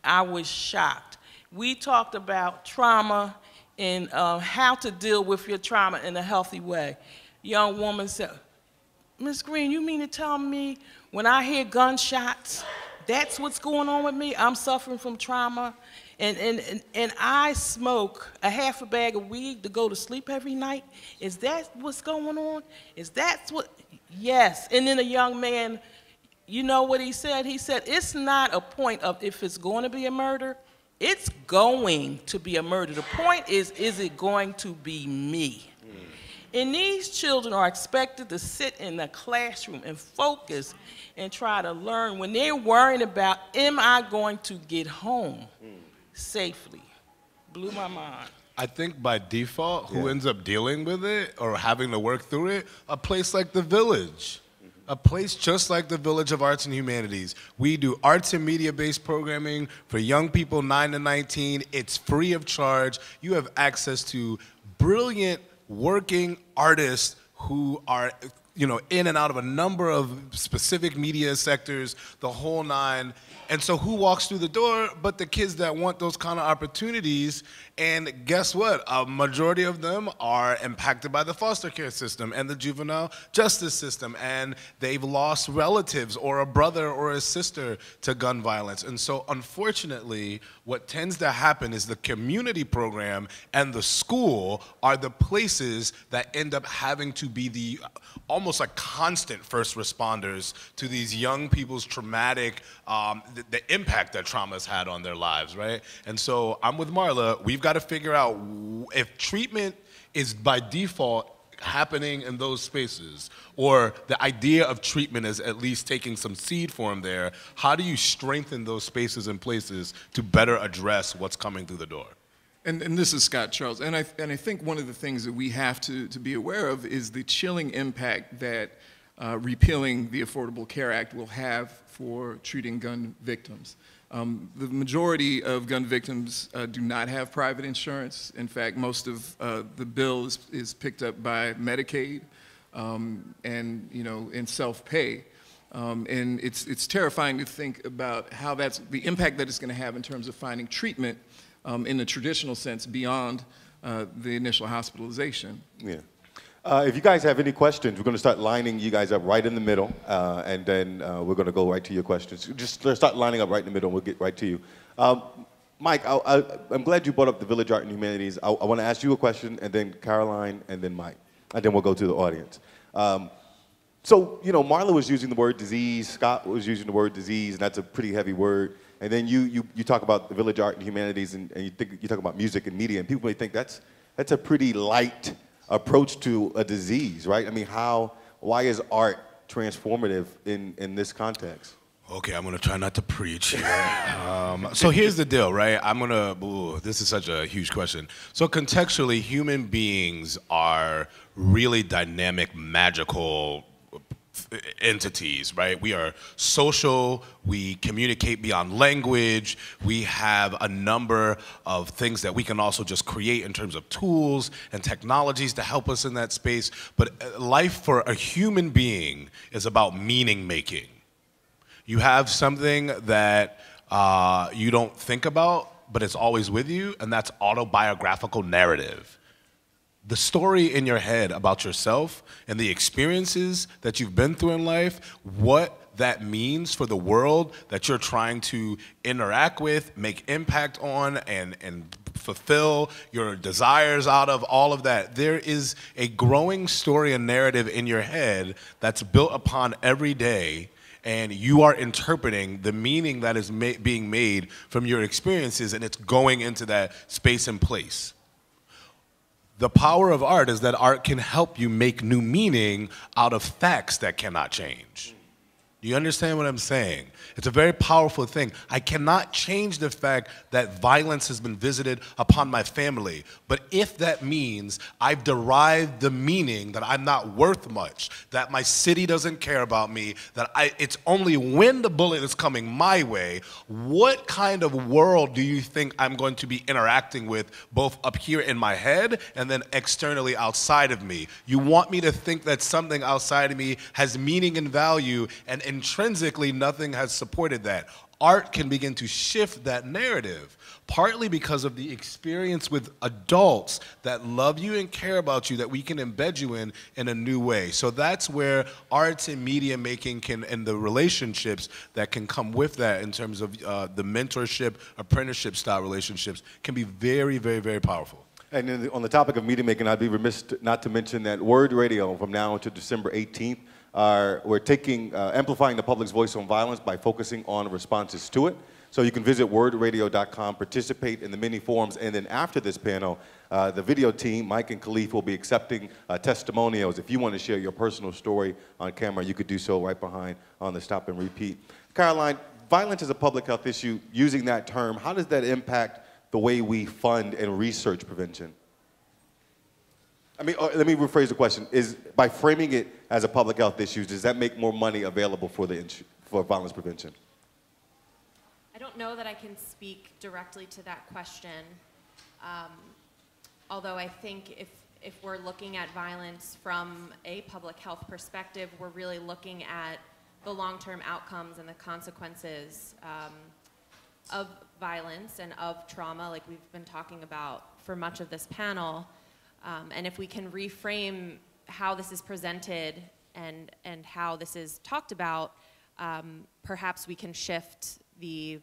[SPEAKER 4] I was shocked. We talked about trauma and how to deal with your trauma in a healthy way. Young woman said, Ms. Greene, you mean to tell me when I hear gunshots, that's what's going on with me? I'm suffering from trauma. And I smoke a half a bag of weed to go to sleep every night. Is that what's going on? Is that what? Yes. And then a young man, you know what he said? He said, it's not a point of if it's going to be a murder. It's going to be a murder. The point is it going to be me? And these children are expected to sit in the classroom and focus and try to learn when they're worrying about, am I going to get home safely? Blew my mind.
[SPEAKER 3] I think by default, who ends up dealing with it or having to work through it? A place like the Village. A place just like the Village of Arts and Humanities. We do arts and media-based programming for young people 9 to 19. It's free of charge. You have access to brilliant working artists who are, you know, in and out of a number of specific media sectors, the whole 9. And so who walks through the door but the kids that want those kind of opportunities? And guess what? A majority of them are impacted by the foster care system and the juvenile justice system, and they've lost relatives or a brother or a sister to gun violence. And so unfortunately, what tends to happen is the community program and the school are the places that end up having to be the almost like constant first responders to these young people's traumatic, the impact that trauma has had on their lives, right? And so I'm with Marla. We've got to figure out if treatment is by default happening in those spaces, or the idea of treatment is at least taking some seed form there. How do you strengthen those spaces and places to better address what's coming through the door?
[SPEAKER 5] And this is Scott Charles, and I think one of the things that we have to be aware of is the chilling impact that repealing the Affordable Care Act will have for treating gun victims. The majority of gun victims do not have private insurance. In fact, most of the bill is picked up by Medicaid and in self-pay. And it's terrifying to think about how the impact that it's going to have in terms of finding treatment in the traditional sense beyond the initial hospitalization.
[SPEAKER 1] Yeah. If you guys have any questions, we're going to start lining you guys up right in the middle, and then we're going to go right to your questions. Just start lining up right in the middle, and we'll get right to you. Mike, I'm glad you brought up the Village Art and Humanities. I want to ask you a question, and then Caroline, and then Mike, and then we'll go to the audience. So, Marla was using the word disease, Scott was using the word disease, and that's a pretty heavy word. And then you talk about the Village Art and Humanities, and you talk about music and media, and people may think that's a pretty light approach to a disease, right? I mean, why is art transformative in this context?
[SPEAKER 3] Okay, I'm gonna try not to preach here. So here's the deal, right? This is such a huge question. So contextually, human beings are really dynamic, magical entities, right? We are social, we communicate beyond language, we have a number of things that we can also just create in terms of tools and technologies to help us in that space. But life for a human being is about meaning making. You have something that you don't think about, but it's always with you, and that's autobiographical narrative. The story in your head about yourself and the experiences that you've been through in life, what that means for the world that you're trying to interact with, make impact on, and fulfill your desires out of, all of that. There is a growing story and narrative in your head that's built upon every day, and you are interpreting the meaning that is being made from your experiences, and it's going into that space and place. The power of art is that art can help you make new meaning out of facts that cannot change. Do you understand what I'm saying? It's a very powerful thing. I cannot change the fact that violence has been visited upon my family, but if that means I've derived the meaning that I'm not worth much, that my city doesn't care about me, that it's only when the bullet is coming my way, what kind of world do you think I'm going to be interacting with both up here in my head and then externally outside of me? You want me to think that something outside of me has meaning and value, and intrinsically nothing has supported that. Art can begin to shift that narrative, partly because of the experience with adults that love you and care about you, that we can embed you in a new way. So that's where arts and media making can, and the relationships that can come with that in terms of the mentorship, apprenticeship style relationships can be very, very, very powerful.
[SPEAKER 1] And on the topic of media making, I'd be remiss not to mention that WURD Radio from now until December 18th, we're amplifying the public's voice on violence by focusing on responses to it. So you can visit wordradio.com, participate in the many forums, and then after this panel, the video team, Mike and Khalif, will be accepting testimonials. If you want to share your personal story on camera, you could do so right behind on the stop and repeat. Caroline, violence is a public health issue. Using that term, how does that impact the way we fund and research prevention? I mean, let me rephrase the question. By framing it as a public health issue, does that make more money available for violence prevention?
[SPEAKER 2] I don't know that I can speak directly to that question, although I think if we're looking at violence from a public health perspective, we're really looking at the long-term outcomes and the consequences of violence and of trauma, like we've been talking about for much of this panel. And if we can reframe how this is presented and how this is talked about, perhaps we can shift the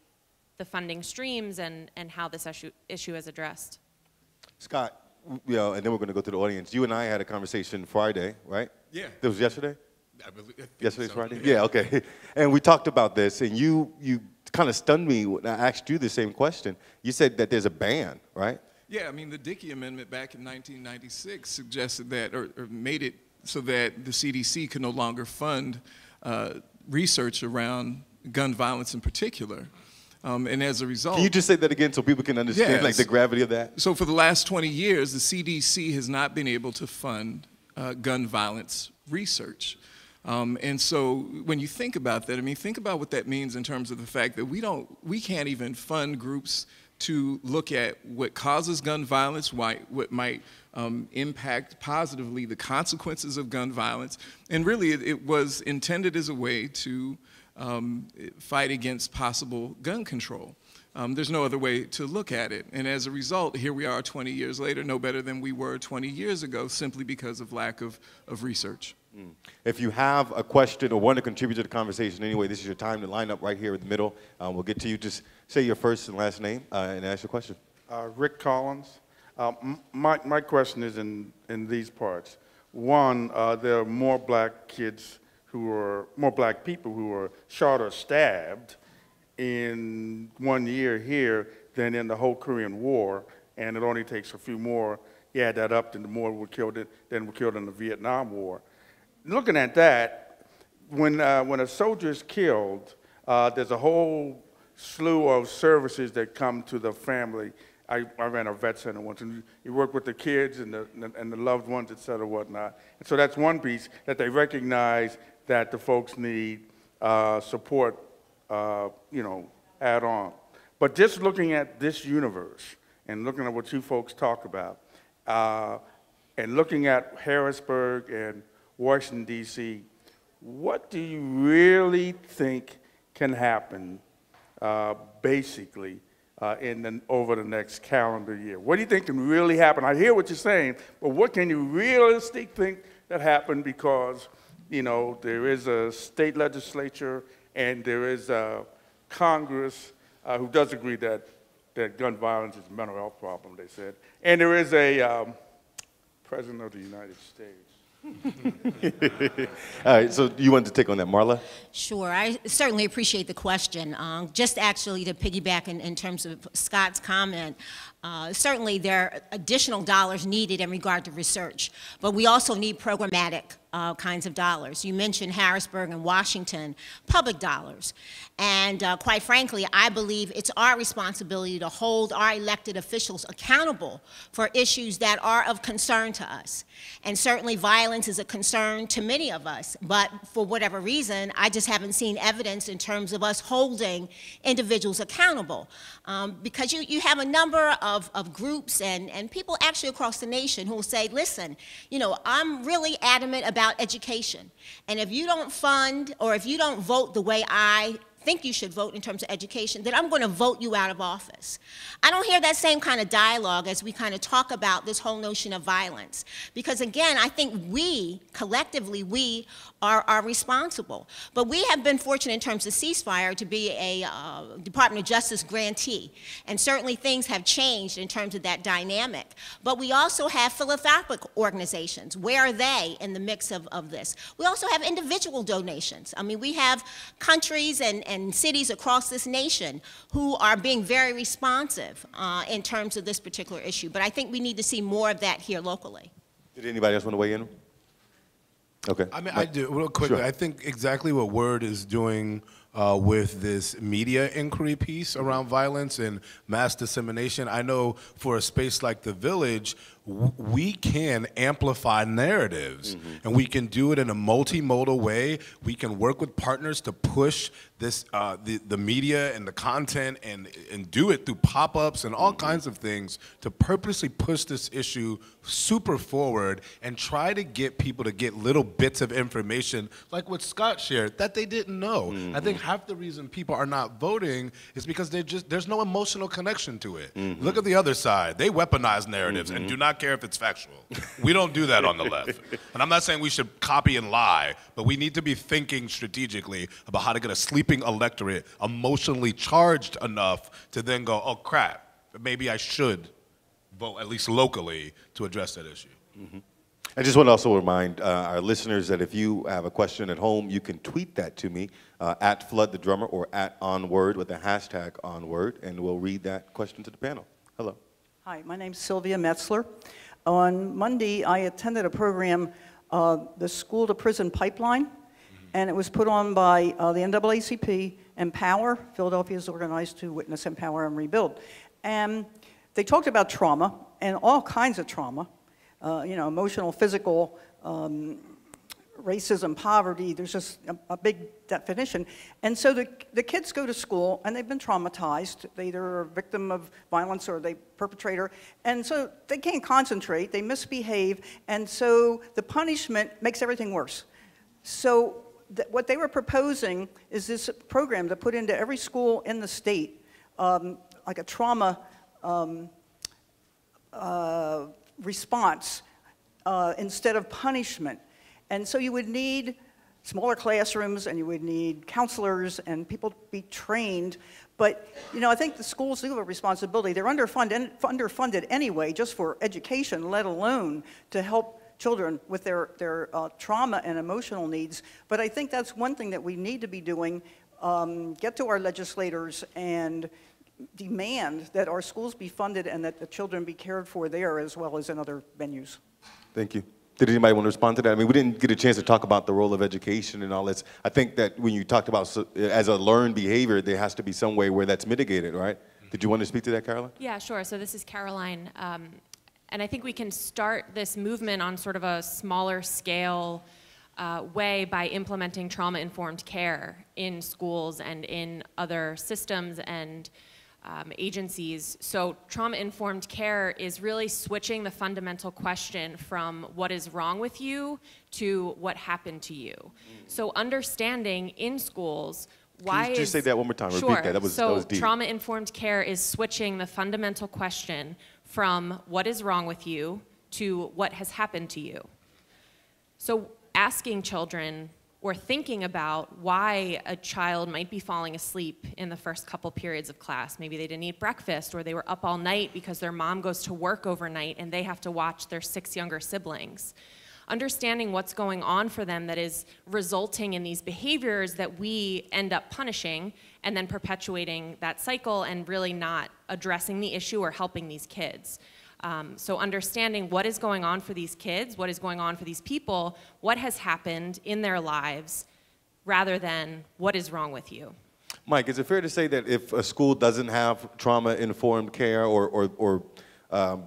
[SPEAKER 2] funding streams and how this issue is addressed.
[SPEAKER 1] Scott, and then we're going to go to the audience. You and I had a conversation Friday, right?
[SPEAKER 5] Yeah.
[SPEAKER 1] That was yesterday?
[SPEAKER 5] I think
[SPEAKER 1] Yesterday's
[SPEAKER 5] so.
[SPEAKER 1] Friday? Yeah, okay. And we talked about this, and you kind of stunned me when I asked you the same question. You said that there's a ban, right?
[SPEAKER 5] Yeah, I mean, the Dickey Amendment back in 1996 suggested that, or made it so that the CDC could no longer fund research around gun violence in particular. And as a result...
[SPEAKER 1] Can you just say that again so people can understand,
[SPEAKER 5] yes.
[SPEAKER 1] like, the gravity of that?
[SPEAKER 5] So for the last 20 years, the CDC has not been able to fund gun violence research. And so when you think about that, I mean, think about what that means in terms of the fact that we can't even fund groups to look at what causes gun violence, what might impact positively the consequences of gun violence. And really, it was intended as a way to fight against possible gun control. There's no other way to look at it. And as a result, here we are 20 years later, no better than we were 20 years ago, simply because of lack of research.
[SPEAKER 1] If you have a question or want to contribute to the conversation anyway, this is your time to line up right here in the middle. We'll get to you. Just say your first and last name and ask your question.
[SPEAKER 7] Rick Collins. My question is in these parts. One, there are more black kids more black people who are shot or stabbed in 1 year here than in the whole Korean War, and it only takes a few more. You add that up, then the more were killed than were killed in the Vietnam War. Looking at that, when a soldier is killed, there's a whole slew of services that come to the family. I ran a vet center once, and you work with the kids and the loved ones, et cetera, whatnot. And so that's one piece that they recognize that the folks need support, add on. But just looking at this universe and looking at what you folks talk about, and looking at Harrisburg and Washington, D.C., what do you really think can happen, basically, over the next calendar year? What do you think can really happen? I hear what you're saying, but what can you realistically think that happened? Because, there is a state legislature and there is a Congress who does agree that gun violence is a mental health problem, they said. And there is a President of the United States.
[SPEAKER 1] All right, so you wanted to take on that, Marla?
[SPEAKER 6] Sure, I certainly appreciate the question. Just actually to piggyback in terms of Scott's comment, certainly there are additional dollars needed in regard to research, but we also need programmatic kinds of dollars. You mentioned Harrisburg and Washington, public dollars. And quite frankly, I believe it's our responsibility to hold our elected officials accountable for issues that are of concern to us. And certainly violence is a concern to many of us, but for whatever reason, I just haven't seen evidence in terms of us holding individuals accountable. Because you have a number of groups and people actually across the nation who will say, listen, I'm really adamant about education. And if you don't fund or if you don't vote the way I think you should vote in terms of education, then I'm going to vote you out of office. I don't hear that same kind of dialogue as we kind of talk about this whole notion of violence. Because again, I think we, collectively, we are responsible. But we have been fortunate in terms of Ceasefire to be a Department of Justice grantee. And certainly things have changed in terms of that dynamic. But we also have philanthropic organizations. Where are they in the mix of this? We also have individual donations. I mean, we have countries and cities across this nation who are being very responsive in terms of this particular issue. But I think we need to see more of that here locally.
[SPEAKER 1] Did anybody else want to weigh in? Okay.
[SPEAKER 3] I mean, I do, real quickly. Sure. I think exactly what WURD is doing with this media inquiry piece around violence and mass dissemination. I know for a space like The Village, we can amplify narratives, and we can do it in a multimodal way. We can work with partners to push this, the media and the content and do it through pop-ups and all kinds of things to purposely push this issue super forward and try to get people to get little bits of information like what Scott shared that they didn't know. I think half the reason people are not voting is because there's no emotional connection to it. Look at the other side. They weaponize narratives and do not care if it's factual. We don't do that on the left. And I'm not saying we should copy and lie, but we need to be thinking strategically about how to get a sleeping electorate emotionally charged enough to then go, oh crap, maybe I should vote, at least locally, to address that issue.
[SPEAKER 1] I just want to also remind our listeners that if you have a question at home, you can tweet that to me at Flood the Drummer or at OnWord with the hashtag OnWord, and we'll read that question to the panel. Hello.
[SPEAKER 8] Hi, my name's Sylvia Metzler. On Monday, I attended a program, the School to Prison Pipeline, and it was put on by the NAACP, Empower. Philadelphia is organized to witness, empower, and rebuild. And they talked about trauma and all kinds of trauma, emotional, physical, racism, poverty. There's just a big definition. And so the kids go to school and they've been traumatized. They either are a victim of violence or they perpetrator. And so they can't concentrate, they misbehave, and so the punishment makes everything worse. So what they were proposing is this program to put into every school in the state, like a trauma response instead of punishment. And so you would need smaller classrooms and you would need counselors and people to be trained. But, I think the schools do have a responsibility. They're underfunded anyway, just for education, let alone to help children with their trauma and emotional needs. But I think that's one thing that we need to be doing, get to our legislators and demand that our schools be funded and that the children be cared for there as well as in other venues.
[SPEAKER 1] Thank you. Did anybody want to respond to that? I mean, we didn't get a chance to talk about the role of education and all this. I think that when you talked about as a learned behavior, there has to be some way where that's mitigated, right? Did you want to speak to that, Caroline?
[SPEAKER 2] Yeah, sure. So this is Caroline. And I think we can start this movement on sort of a smaller scale way by implementing trauma-informed care in schools and in other systems and agencies. So trauma-informed care is really switching the fundamental question from what is wrong with you to what happened to you. So understanding in schools why
[SPEAKER 1] Can you just say that one more time?
[SPEAKER 2] Sure.
[SPEAKER 1] Repeat that. That was deep.
[SPEAKER 2] So trauma-informed care is switching the fundamental question from what is wrong with you to what has happened to you. So asking children or thinking about why a child might be falling asleep in the first couple periods of class. Maybe they didn't eat breakfast, or they were up all night because their mom goes to work overnight and they have to watch their 6 younger siblings. Understanding what's going on for them that is resulting in these behaviors that we end up punishing and then perpetuating that cycle and really not addressing the issue or helping these kids. So understanding what is going on for these kids, what is going on for these people, what has happened in their lives, rather than what is wrong with you.
[SPEAKER 1] Mike, is it fair to say that if a school doesn't have trauma-informed care or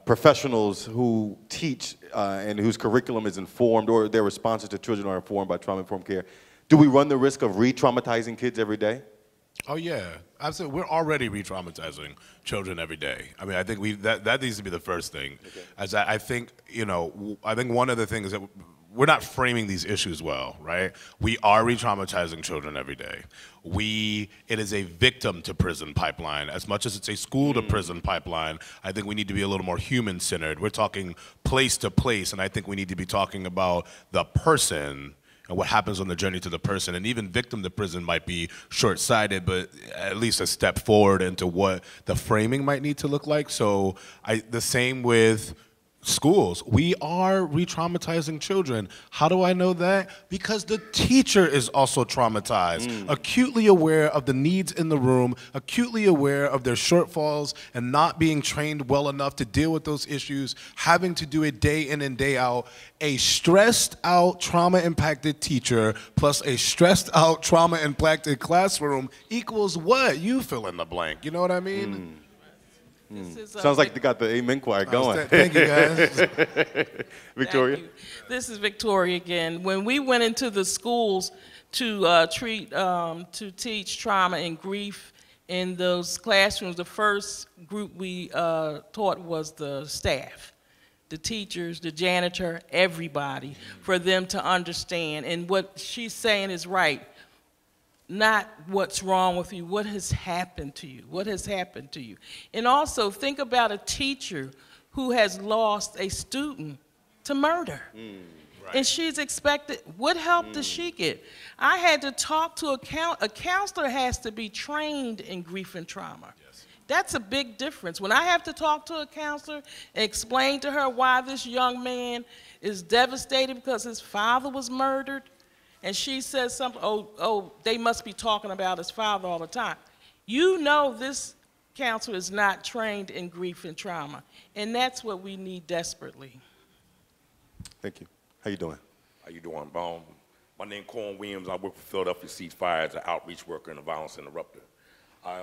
[SPEAKER 1] professionals who teach and whose curriculum is informed or their responses to children are informed by trauma-informed care, do we run the risk of re-traumatizing kids every day?
[SPEAKER 3] Oh yeah, absolutely. We're already re-traumatizing children every day. I mean, I think that needs to be the first thing. Okay. As I think, I think one of the things that we're not framing these issues well, right? We are re-traumatizing children every day. It is a victim to prison pipeline. As much as it's a school to prison pipeline, I think we need to be a little more human-centered. We're talking place to place, and I think we need to be talking about the person and what happens on the journey to the person. And even victim to prison might be short-sighted, but at least a step forward into what the framing might need to look like. So the same with schools. We are re-traumatizing children. How do I know that? Because the teacher is also traumatized, acutely aware of the needs in the room, acutely aware of their shortfalls, and not being trained well enough to deal with those issues, having to do it day in and day out. A stressed out, trauma-impacted teacher plus a stressed out, trauma-impacted classroom equals what? You fill in the blank. You know what I mean?
[SPEAKER 1] Sounds like they got the Amen choir going.
[SPEAKER 3] Thank you, guys.
[SPEAKER 1] Victoria?
[SPEAKER 4] Thank you. This is Victoria again. When we went into the schools to teach trauma and grief in those classrooms, the first group we taught was the staff, the teachers, the janitor, everybody, for them to understand. And what she's saying is right. Not what's wrong with you, what has happened to you, what has happened to you. And also think about a teacher who has lost a student to murder. Right. And she's expected, what help does she get? I had to talk to a counselor has to be trained in grief and trauma. Yes. That's a big difference. When I have to talk to a counselor and explain to her why this young man is devastated because his father was murdered. And she says something, oh, they must be talking about his father all the time. You know this counselor is not trained in grief and trauma, and that's what we need desperately.
[SPEAKER 1] Thank you. How you doing?
[SPEAKER 9] How you doing? My name is Corn Williams. I work for Philadelphia Ceasefire as an outreach worker and a violence interrupter. I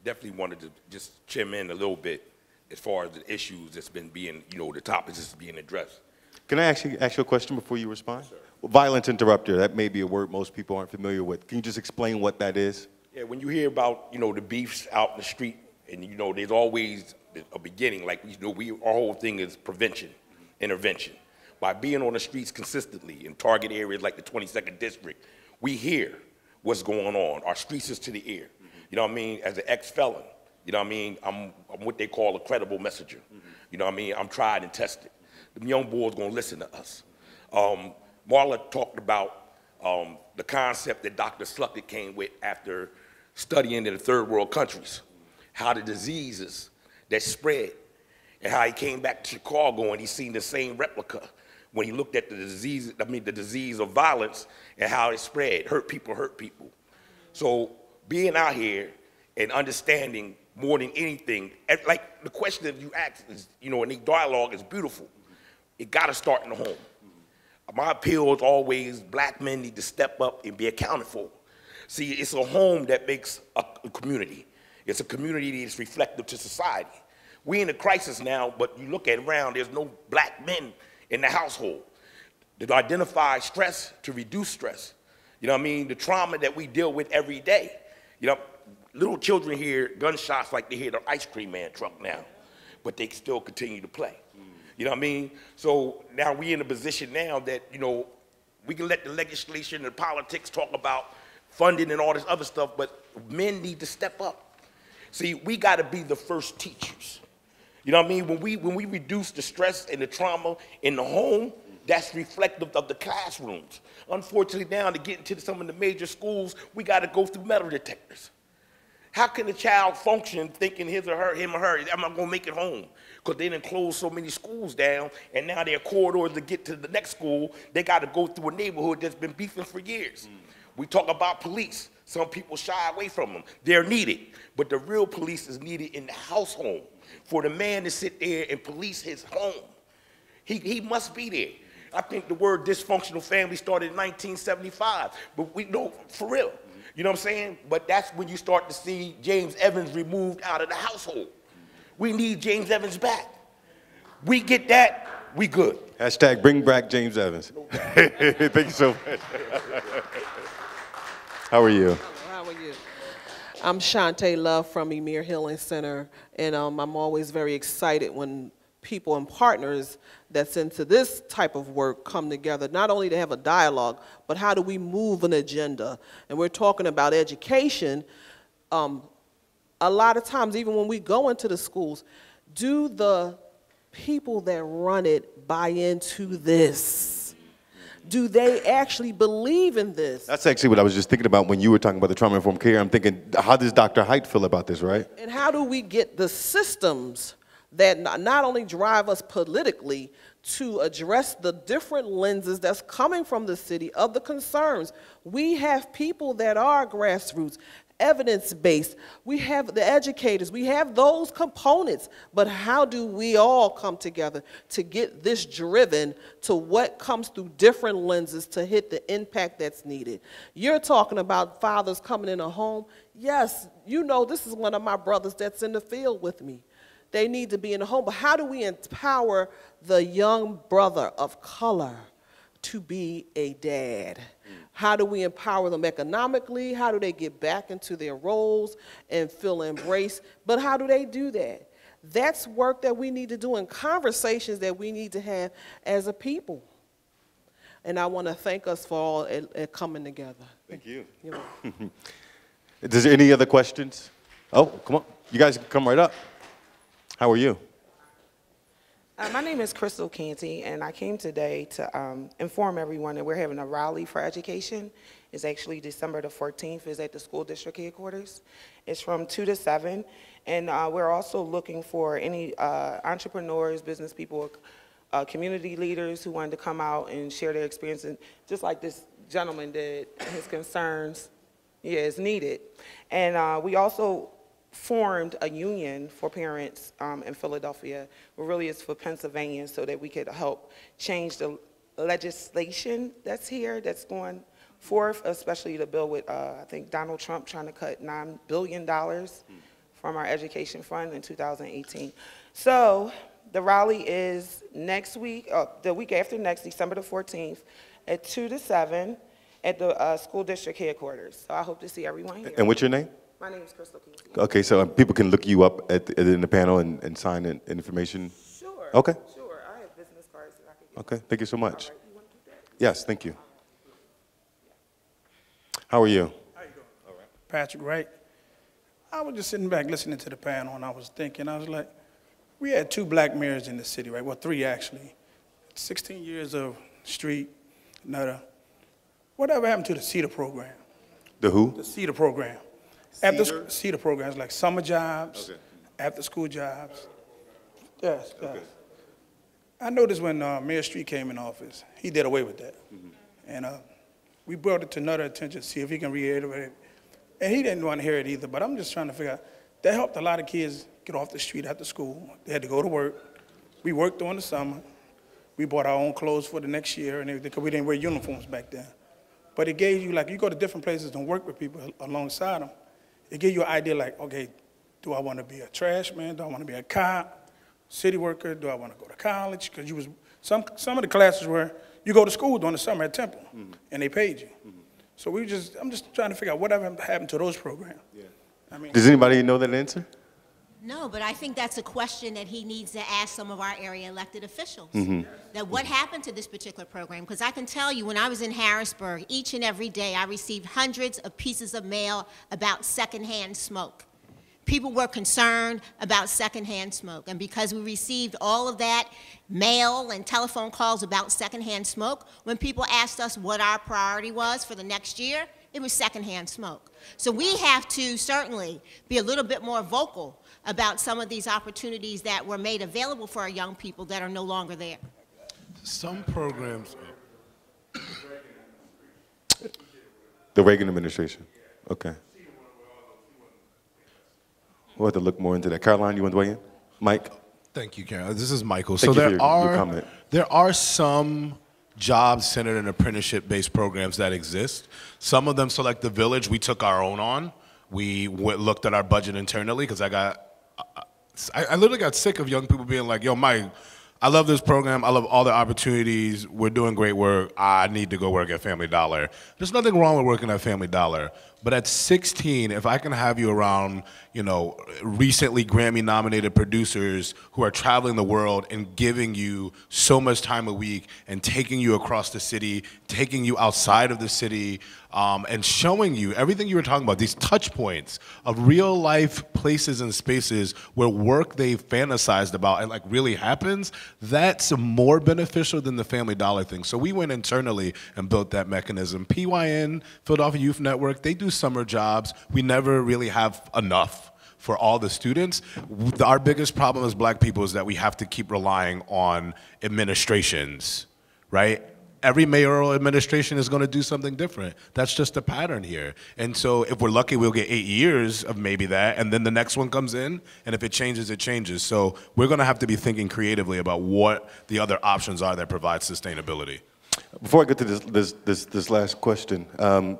[SPEAKER 9] definitely wanted to just chime in a little bit as far as the issues that's been being, the topics that's being addressed.
[SPEAKER 1] Can I ask you a question before you respond? Sure. Well, violence interrupter, that may be a word most people aren't familiar with. Can you just explain what that is?
[SPEAKER 9] Yeah, when you hear about, the beefs out in the street, and, there's always a beginning, like, our whole thing is prevention, intervention. By being on the streets consistently in target areas like the 22nd District, we hear what's going on. Our streets is to the ear. You know what I mean? As an ex-felon, you know what I mean? I'm what they call a credible messenger. You know what I mean? I'm tried and tested. The young boys gonna listen to us. Marla talked about the concept that Dr. Sluckett came with after studying in the third world countries, how the diseases that spread, and how he came back to Chicago and he seen the same replica when he looked at the disease, the disease of violence and how it spread, hurt people. So being out here and understanding more than anything, like the question that you asked is, in the dialogue is beautiful. It gotta start in the home. My appeal is always black men need to step up and be accounted for. See, it's a home that makes a community. It's a community that is reflective to society. We're in a crisis now, but you look at around, there's no black men in the household to identify stress, to reduce stress. You know what I mean? The trauma that we deal with every day. Little children hear gunshots like they hear the ice cream man truck now, but they still continue to play. You know what I mean? So now we're in a position now that, we can let the legislation and politics talk about funding and all this other stuff, but men need to step up. See, we gotta be the first teachers. You know what I mean? When we reduce the stress and the trauma in the home, that's reflective of the classrooms. Unfortunately now, to get into some of the major schools, we gotta go through metal detectors. How can a child function thinking him or her, am I gonna make it home? Because they didn't close so many schools down, and now their corridors to get to the next school, they gotta go through a neighborhood that's been beefing for years. We talk about police. Some people shy away from them. They're needed, but the real police is needed in the household. For the man to sit there and police his home, he must be there. I think the word dysfunctional family started in 1975, but we know for real. You know what I'm saying? But that's when you start to see James Evans removed out of the household. We need James Evans back. We get that, we good.
[SPEAKER 1] Hashtag bring back James Evans. Thank you so much. How are you?
[SPEAKER 10] How are you? I'm Shantae Love from EMIR Healing Center, and I'm always very excited when people and partners that's into this type of work come together, not only to have a dialogue, but how do we move an agenda? And we're talking about education. A lot of times, even when we go into the schools, do the people that run it buy into this? Do they actually believe in this?
[SPEAKER 1] That's actually what I was just thinking about when you were talking about the trauma-informed care. I'm thinking, how does Dr. Haidt feel about this, right?
[SPEAKER 10] And how do we get the systems that not only drive us politically to address the different lenses that's coming from the city of the concerns? We have people that are grassroots, evidence-based. We have the educators. We have those components. But how do we all come together to get this driven to what comes through different lenses to hit the impact that's needed? You're talking about fathers coming in a home. Yes, this is one of my brothers that's in the field with me. They need to be in the home. But how do we empower the young brother of color to be a dad? How do we empower them economically? How do they get back into their roles and feel embraced? But how do they do that? That's work that we need to do and conversations that we need to have as a people. And I want to thank us for all coming together.
[SPEAKER 1] Thank you. Is there any other questions? Oh, come on. You guys can come right up. How are you?
[SPEAKER 11] My name is Crystal Canty, and I came today to inform everyone that we're having a rally for education. It's actually December the 14th. It's at the school district headquarters. It's from 2 to 7, and we're also looking for any entrepreneurs, business people, community leaders who wanted to come out and share their experience, and just like this gentleman did, his concerns, is needed. And we also formed a union for parents in Philadelphia, who really is for Pennsylvania, so that we could help change the legislation that's here, that's going forth, especially the bill with, I think, Donald Trump trying to cut $9 billion from our education fund in 2018. So the rally is next week, the week after next, December the 14th, at 2 to 7 at the school district headquarters. So I hope to see everyone here.
[SPEAKER 1] And what's your name?
[SPEAKER 11] My name is Crystal Keith.
[SPEAKER 1] Okay, so people can look you up in the panel and sign in information?
[SPEAKER 11] Sure.
[SPEAKER 1] Okay.
[SPEAKER 11] Sure. I have business cards that I can get.
[SPEAKER 1] Okay, thank you so much.
[SPEAKER 11] All right. You want to do that?
[SPEAKER 1] Yes, thank you. How are you?
[SPEAKER 12] How you doing? All right. Patrick, right? I was just sitting back listening to the panel, and I was thinking, I was like, we had 2 black mayors in the city, right? Well, 3 actually. 16 years of street, another. Whatever happened to the CETA program?
[SPEAKER 1] The who?
[SPEAKER 12] The CETA program. After CETA programs like summer jobs, okay, after school jobs. Yes, yes. Okay. I noticed when Mayor Street came in office, he did away with that. Mm-hmm. And we brought it to another attention to see if he can reiterate it. And he didn't want to hear it either, but I'm just trying to figure out, that helped a lot of kids get off the street after school. They had to go to work. We worked during the summer. We bought our own clothes for the next year and everything, because we didn't wear uniforms back then. But it gave you, like, you go to different places and work with people alongside them. It gave you an idea like, okay, do I want to be a trash man? Do I want to be a cop, city worker? Do I want to go to college? Because you was, some of the classes were, you go to school during the summer at Temple, and they paid you. So I'm just trying to figure out whatever happened to those programs. Yeah. I mean,
[SPEAKER 1] does anybody know that answer?
[SPEAKER 6] No, but I think that's a question that he needs to ask some of our area elected officials. That what happened to this particular program? Because I can tell you, when I was in Harrisburg, each and every day I received hundreds of pieces of mail about secondhand smoke. People were concerned about secondhand smoke, and because we received all of that mail and telephone calls about secondhand smoke, when people asked us what our priority was for the next year, it was secondhand smoke. So we have to certainly be a little bit more vocal about some of these opportunities that were made available for our young people that are no longer there.
[SPEAKER 3] Some programs.
[SPEAKER 1] The Reagan administration. Okay. We'll have to look more into that. Caroline, you want to weigh in? Mike?
[SPEAKER 3] Thank you, Caroline. This is Michael.
[SPEAKER 1] Thank
[SPEAKER 3] so
[SPEAKER 1] you for your comment.
[SPEAKER 3] There are some job-centered and apprenticeship-based programs that exist. Some of them, so like the Village, we took our own on. We looked at our budget internally because I literally got sick of young people being like, yo, Mike, I love this program. I love all the opportunities. We're doing great work. I need to go work at Family Dollar. There's nothing wrong with working at Family Dollar. But at 16, if I can have you around, you know, recently Grammy-nominated producers who are traveling the world and giving you so much time a week and taking you across the city, taking you outside of the city, and showing you everything you were talking about, these touch points of real life places and spaces where work they've fantasized about and like really happens, that's more beneficial than the Family Dollar thing. So we went internally and built that mechanism. PYN, Philadelphia Youth Network, they do summer jobs. We never really have enough for all the students. Our biggest problem as black people is that we have to keep relying on administrations, right? Every mayoral administration is going to do something different. That's just a pattern here. And so if we're lucky, we'll get 8 years of maybe that, and then the next one comes in, and if it changes, it changes. So we're going to have to be thinking creatively about what the other options are that provide sustainability.
[SPEAKER 1] Before I get to this last question,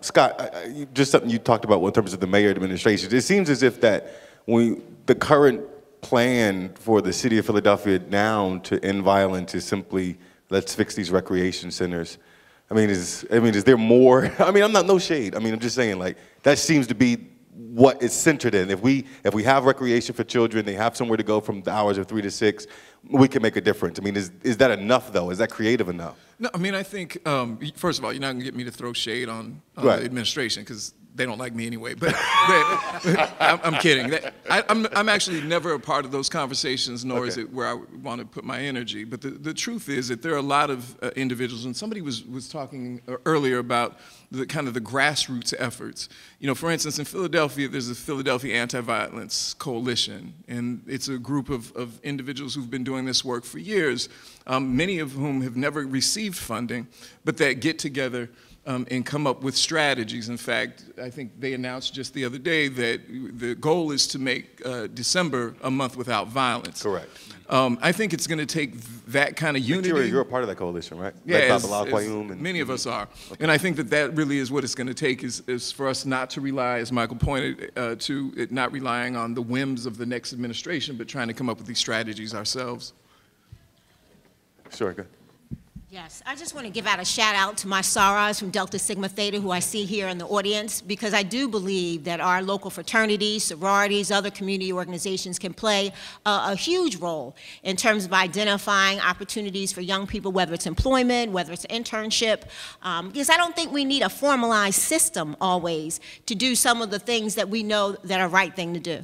[SPEAKER 1] Scott, just something you talked about in terms of the mayor administration. It seems as if that the current plan for the city of Philadelphia now to end violence is simply, let's fix these recreation centers. I mean, is there more? I mean, I'm not no shade. I mean, I'm just saying, like, that seems to be what it's centered in. If we have recreation for children, they have somewhere to go from the hours of 3 to 6, we can make a difference. I mean, is that enough, though? Is that creative enough?
[SPEAKER 5] No, I mean, I think, first of all, you're not going to get me to throw shade on
[SPEAKER 1] right.
[SPEAKER 5] the administration, because they don't like me anyway, but I'm kidding. I'm actually never a part of those conversations, nor is it where I want to put my energy. But the truth is that there are a lot of individuals, and somebody was talking earlier about the kind of the grassroots efforts. You know, for instance, in Philadelphia, there's the Philadelphia Anti-Violence Coalition, and it's a group of individuals who've been doing this work for years, many of whom have never received funding, but that get together and come up with strategies. In fact, I think they announced just the other day that the goal is to make December a month without violence.
[SPEAKER 1] Correct.
[SPEAKER 5] I think it's going to take that kind of unity.
[SPEAKER 1] You're a part of that coalition, right?
[SPEAKER 5] Yeah, many of us are. And I think that really is what it's going to take is for us not to rely, as Michael pointed to, it not relying on the whims of the next administration, but trying to come up with these strategies ourselves.
[SPEAKER 1] Sure, good.
[SPEAKER 6] Yes, I just want to give out a shout out to my sorors from Delta Sigma Theta who I see here in the audience, because I do believe that our local fraternities, sororities, other community organizations can play a huge role in terms of identifying opportunities for young people, whether it's employment, whether it's internship, because I don't think we need a formalized system always to do some of the things that we know that are the right thing to do.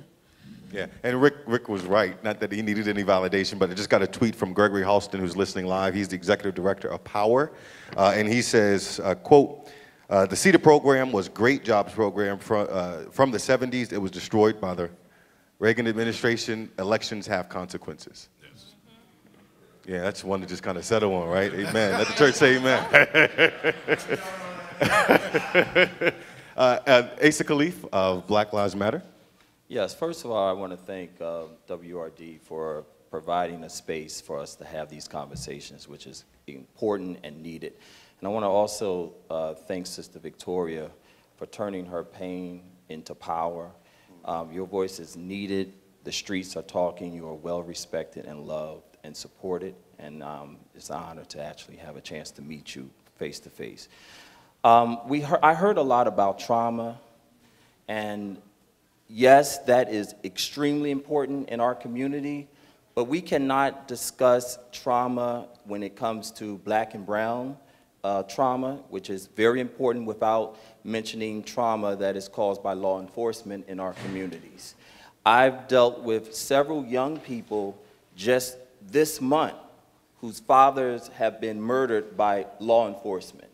[SPEAKER 1] Yeah, and Rick was right. Not that he needed any validation, but I just got a tweet from Gregory Halston, who's listening live. He's the executive director of Power, and he says, quote, the CETA program was a great jobs program from the 70s. It was destroyed by the Reagan administration. Elections have consequences. Yes. Yeah, that's one to just kind of settle on, right? Amen. Let the church say amen. Asa Khalif of Black Lives Matter.
[SPEAKER 13] Yes, first of all, I want to thank WRD for providing a space for us to have these conversations, which is important and needed. And I want to also thank Sister Victoria for turning her pain into power. Your voice is needed. The streets are talking. You are well respected and loved and supported. And it's an honor to actually have a chance to meet you face to face. I heard a lot about trauma, and yes, that is extremely important in our community, but we cannot discuss trauma when it comes to Black and brown trauma, which is very important, without mentioning trauma that is caused by law enforcement in our communities. I've dealt with several young people just this month whose fathers have been murdered by law enforcement.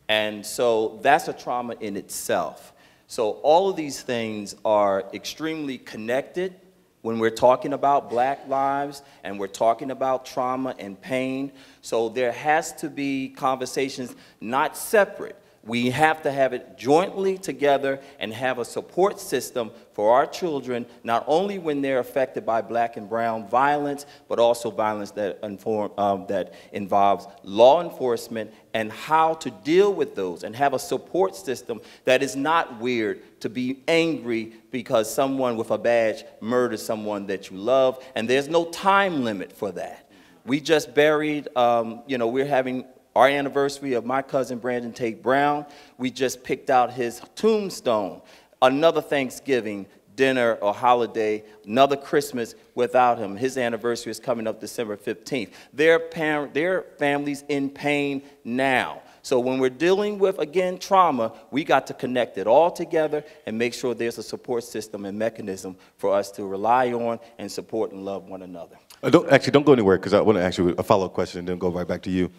[SPEAKER 13] And so that's a trauma in itself. So all of these things are extremely connected when we're talking about Black lives and we're talking about trauma and pain. So there has to be conversations not separate. We have to have it jointly together and have a support system for our children, not only when they're affected by Black and brown violence, but also violence that involves law enforcement, and how to deal with those and have a support system that is not weird to be angry because someone with a badge murders someone that you love, and there's no time limit for that. We just buried, we're having our anniversary of my cousin Brandon Tate Brown. We just picked out his tombstone. Another Thanksgiving dinner or holiday, another Christmas without him. His anniversary is coming up December 15th. Their family's in pain now. So when we're dealing with, again, trauma, we got to connect it all together and make sure there's a support system and mechanism for us to rely on and support and love one another.
[SPEAKER 1] Don't go anywhere, because I want to ask you a follow-up question and then go right back to you.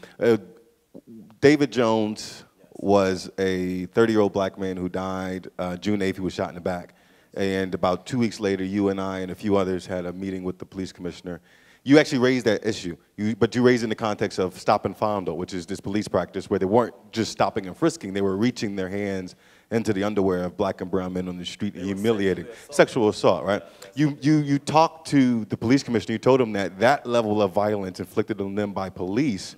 [SPEAKER 1] David Jones was a 30-year-old Black man who died June 8th. He was shot in the back. And about 2 weeks later, you and I and a few others had a meeting with the police commissioner. You actually raised that issue, but you raised it in the context of stop and fondle, which is this police practice where they weren't just stopping and frisking, they were reaching their hands into the underwear of Black and brown men on the street and humiliating. Sexual assault, right? You talked to the police commissioner, you told him that level of violence inflicted on them by police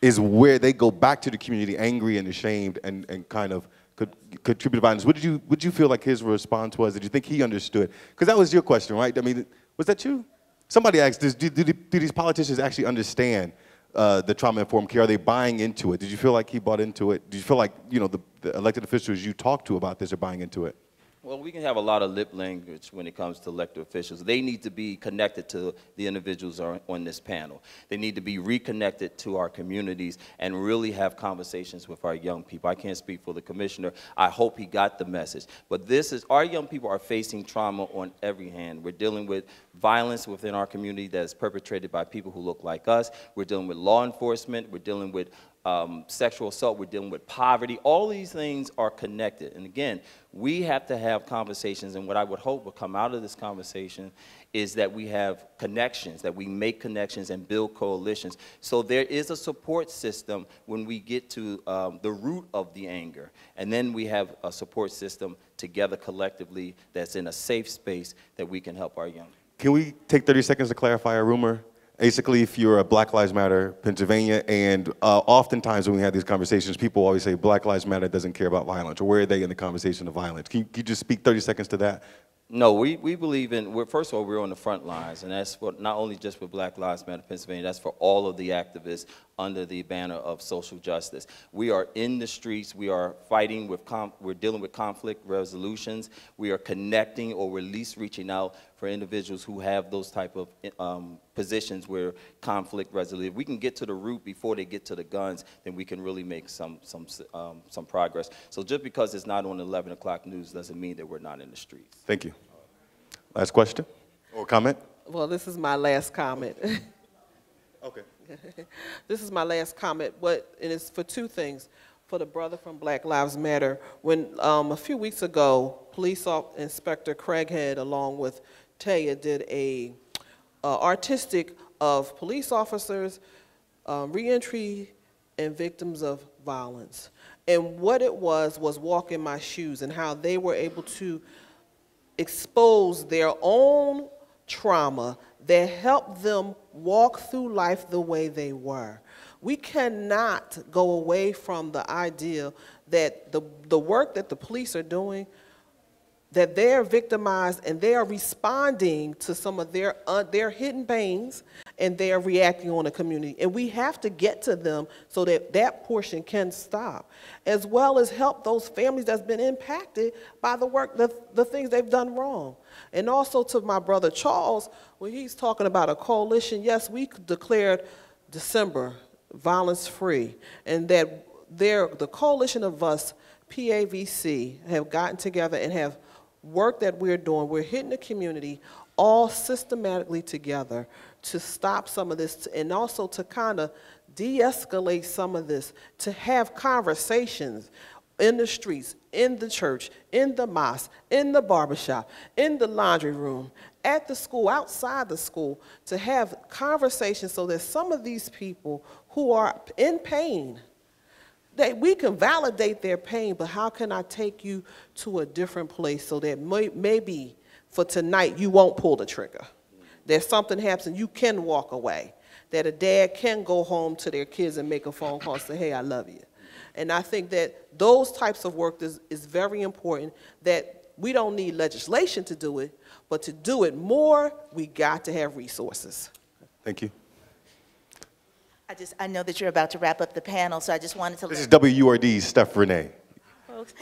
[SPEAKER 1] is where they go back to the community angry and ashamed and kind of could contribute to violence. What did you feel like his response was? Did you think he understood? Because that was your question, right? I mean, was that you? Somebody asked, do these politicians actually understand the trauma-informed care? Are they buying into it? Did you feel like he bought into it? Did you feel like, the elected officials you talked to about this are buying into it?
[SPEAKER 13] Well, we can have a lot of lip language when it comes to elected officials. They need to be connected to the individuals on this panel. They need to be reconnected to our communities and really have conversations with our young people. I can't speak for the commissioner. I hope he got the message. But our young people are facing trauma on every hand. We're dealing with violence within our community that is perpetrated by people who look like us. We're dealing with law enforcement. We're dealing with sexual assault, we're dealing with poverty. All these things are connected. And again, we have to have conversations, and what I would hope will come out of this conversation is that we have connections, that we make connections and build coalitions. So there is a support system when we get to the root of the anger. And then we have a support system together collectively that's in a safe space that we can help our young.
[SPEAKER 1] Can we take 30 seconds to clarify a rumor? Basically, if you're a Black Lives Matter Pennsylvania, and oftentimes when we have these conversations, people always say Black Lives Matter doesn't care about violence, or where are they in the conversation of violence? Can you just speak 30 seconds to that?
[SPEAKER 13] No, we believe in, first of all, we're on the front lines, and that's for not only just for Black Lives Matter Pennsylvania, that's for all of the activists under the banner of social justice. We are in the streets, we are fighting with, we're dealing with conflict resolutions, we are connecting or we're at least reaching out for individuals who have those type of positions where conflict resolution. If we can get to the root before they get to the guns, then we can really make some progress. So just because it's not on 11 o'clock news doesn't mean that we're not in the streets.
[SPEAKER 1] Thank you. Last question or comment?
[SPEAKER 10] Well, this is my last comment.
[SPEAKER 1] Okay.
[SPEAKER 10] This is my last comment, and it's for two things. For the brother from Black Lives Matter, when a few weeks ago, Police Inspector Craighead, along with Taya, did a artistic of police officers, reentry, and victims of violence. And what it was walk in my shoes, and how they were able to expose their own trauma that helped them walk through life the way they were. We cannot go away from the idea that the work that the police are doing, that they're victimized and they are responding to some of their hidden pains, and they are reacting on the community. And we have to get to them so that that portion can stop, as well as help those families that's been impacted by the work, the things they've done wrong. And also to my brother Charles, when he's talking about a coalition, yes, we declared December violence-free, and that the coalition of us, PAVC, have gotten together and have work that we're doing. We're hitting the community all systematically together to stop some of this, and also to kind of de-escalate some of this, to have conversations in the streets, in the church, in the mosque, in the barbershop, in the laundry room, at the school, outside the school, to have conversations so that some of these people who are in pain, that we can validate their pain, but how can I take you to a different place so that maybe for tonight you won't pull the trigger, that something happens and you can walk away, that a dad can go home to their kids and make a phone call and say, hey, I love you. And I think that those types of work is very important, that we don't need legislation to do it, but to do it more, we got to have resources.
[SPEAKER 1] Thank you.
[SPEAKER 14] I know that you're about to wrap up the panel, so I just wanted to
[SPEAKER 1] This is WURD's Steph Renee.
[SPEAKER 14] folks.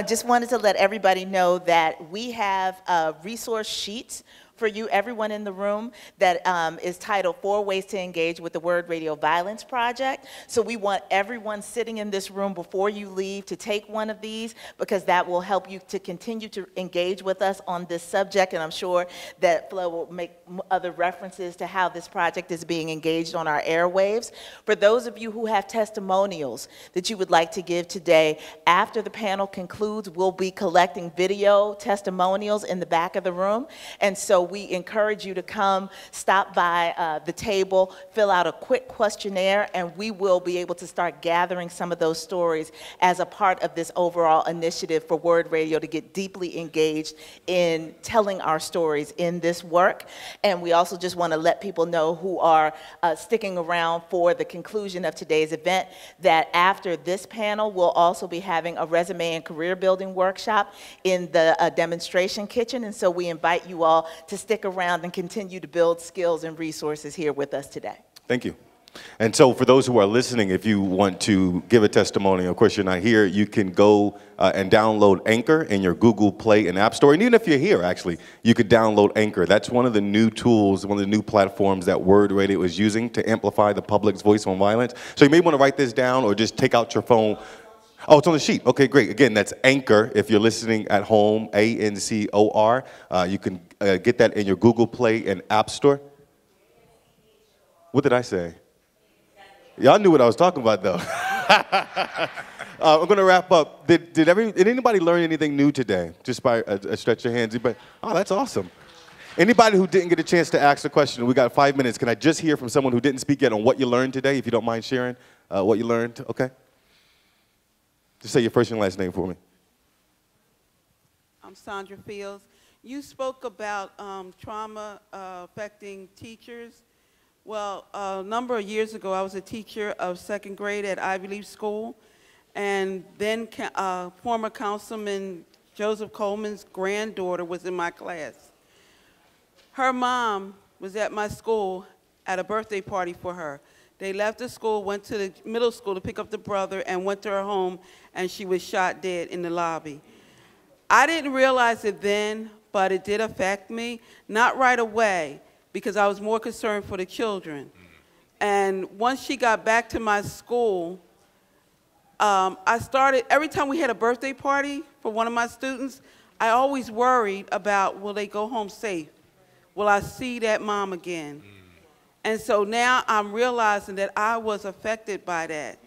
[SPEAKER 14] Just wanted to let everybody know that we have resource sheets for you, everyone in the room, that is titled 4 Ways to Engage with the WURD Radio Violence Project. So we want everyone sitting in this room before you leave to take one of these, because that will help you to continue to engage with us on this subject. And I'm sure that Flo will make other references to how this project is being engaged on our airwaves. For those of you who have testimonials that you would like to give today, after the panel concludes, we'll be collecting video testimonials in the back of the room. And so we encourage you to come, stop by the table, fill out a quick questionnaire, and we will be able to start gathering some of those stories as a part of this overall initiative for WURD Radio to get deeply engaged in telling our stories in this work. And we also just want to let people know who are sticking around for the conclusion of today's event that after this panel, we'll also be having a resume and career building workshop in the demonstration kitchen. And so we invite you all to stick around and continue to build skills and resources here with us today.
[SPEAKER 1] Thank you. And so for those who are listening, if you want to give a testimony, of course you're not here, you can go and download Anchor in your Google Play and App Store. And even if you're here, actually, you could download Anchor. That's one of the new tools, one of the new platforms that WURD Radio is using to amplify the public's voice on violence. So you may want to write this down or just take out your phone. Oh, it's on the sheet. Okay, great. Again, that's Anchor. If you're listening at home, A-N-C-O-R. You can get that in your Google Play and App Store. What did I say? Y'all knew what I was talking about, though. I'm going to wrap up. Did anybody learn anything new today? Just by a stretch of hands. Anybody? Oh, that's awesome. Anybody who didn't get a chance to ask a question, we got 5 minutes. Can I just hear from someone who didn't speak yet on what you learned today, if you don't mind sharing what you learned? Okay. Just say your first and last name for me.
[SPEAKER 15] I'm Sandra Fields. You spoke about trauma affecting teachers. Well, a number of years ago, I was a teacher of second grade at Ivy Leaf School, and then former Councilman Joseph Coleman's granddaughter was in my class. Her mom was at my school at a birthday party for her. They left the school, went to the middle school to pick up the brother, and went to her home, and she was shot dead in the lobby. I didn't realize it then, but it did affect me, not right away, because I was more concerned for the children. And once she got back to my school, I started, every time we had a birthday party for one of my students, I always worried about, will they go home safe? Will I see that mom again? And so now I'm realizing that I was affected by that.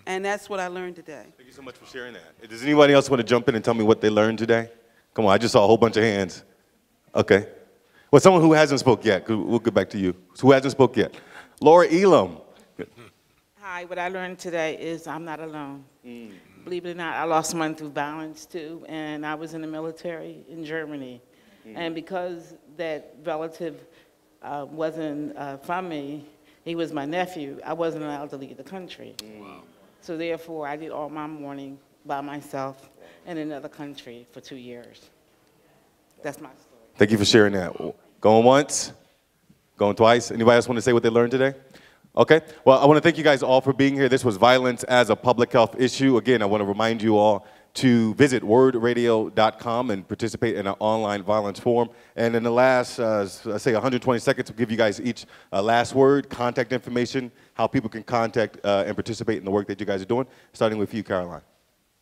[SPEAKER 15] And that's what I learned today.
[SPEAKER 1] Thank you so much for sharing that. Does anybody else want to jump in and tell me what they learned today? Come on, I just saw a whole bunch of hands. Okay. Well, someone who hasn't spoke yet, we'll get back to you. Who hasn't spoke yet? Laura Elam.
[SPEAKER 16] Hi, what I learned today is I'm not alone. Believe it or not, I lost someone through violence too, and I was in the military in Germany. And because that relative wasn't from me, he was my nephew, I wasn't allowed to leave the country. Wow. So therefore, I did all my mourning by myself in another country for 2 years. That's my story.
[SPEAKER 1] Thank you for sharing that. Going once, going twice. Anybody else want to say what they learned today? Okay. Well, I want to thank you guys all for being here. This was Violence as a Public Health Issue. Again, I want to remind you all to visit wordradio.com and participate in our online violence forum. And in the last, let's say 120 seconds, we'll give you guys each last word, contact information, how people can contact and participate in the work that you guys are doing, starting with you, Caroline.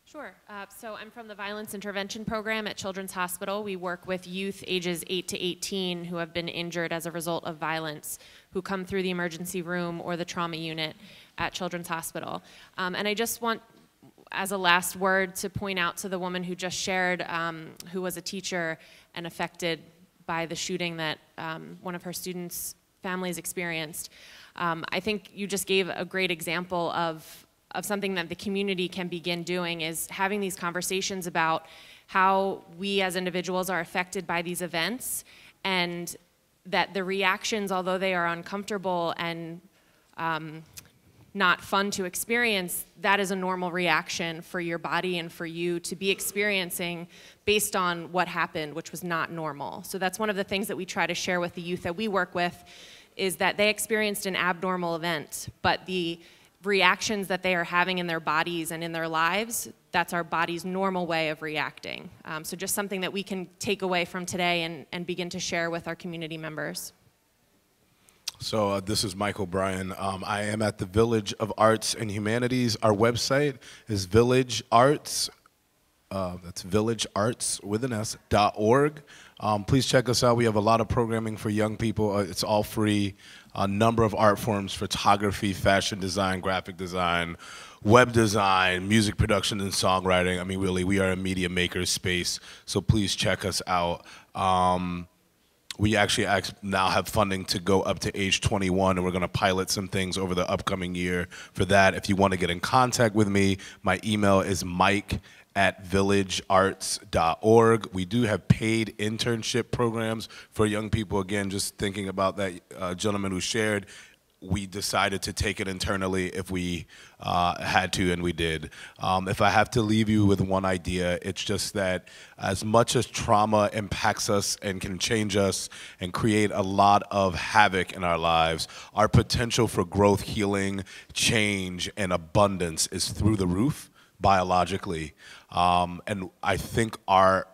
[SPEAKER 2] Sure. So I'm from the Violence Intervention Program at Children's Hospital. We work with youth ages 8 to 18 who have been injured as a result of violence, who come through the emergency room or the trauma unit at Children's Hospital. And I just want, as a last word, to point out to the woman who just shared, who was a teacher and affected by the shooting that one of her students' families experienced. I think you just gave a great example of something that the community can begin doing, is having these conversations about how we as individuals are affected by these events, and that the reactions, although they are uncomfortable and not fun to experience, that is a normal reaction for your body and for you to be experiencing based on what happened, which was not normal. So that's one of the things that we try to share with the youth that we work with, is that they experienced an abnormal event, but the reactions that they are having in their bodies and in their lives, that's our body's normal way of reacting. So just something that we can take away from today and begin to share with our community members.
[SPEAKER 3] So this is Michael Bryan. I am at the Village of Arts and Humanities. Our website is Village Arts, that's villagearts.org. Please check us out. We have a lot of programming for young people. It's all free. A number of art forms: photography, fashion design, graphic design, web design, music production, and songwriting. I mean, really, we are a media maker space, so please check us out. We actually now have funding to go up to age 21, and we're going to pilot some things over the upcoming year for that. If you want to get in contact with me, my email is mike@villagearts.org. We do have paid internship programs for young people. Again, just thinking about that gentleman who shared, we decided to take it internally if we had to, and we did. If I have to leave you with one idea, it's just that as much as trauma impacts us and can change us and create a lot of havoc in our lives, our potential for growth, healing, change, and abundance is through the roof biologically. And I think our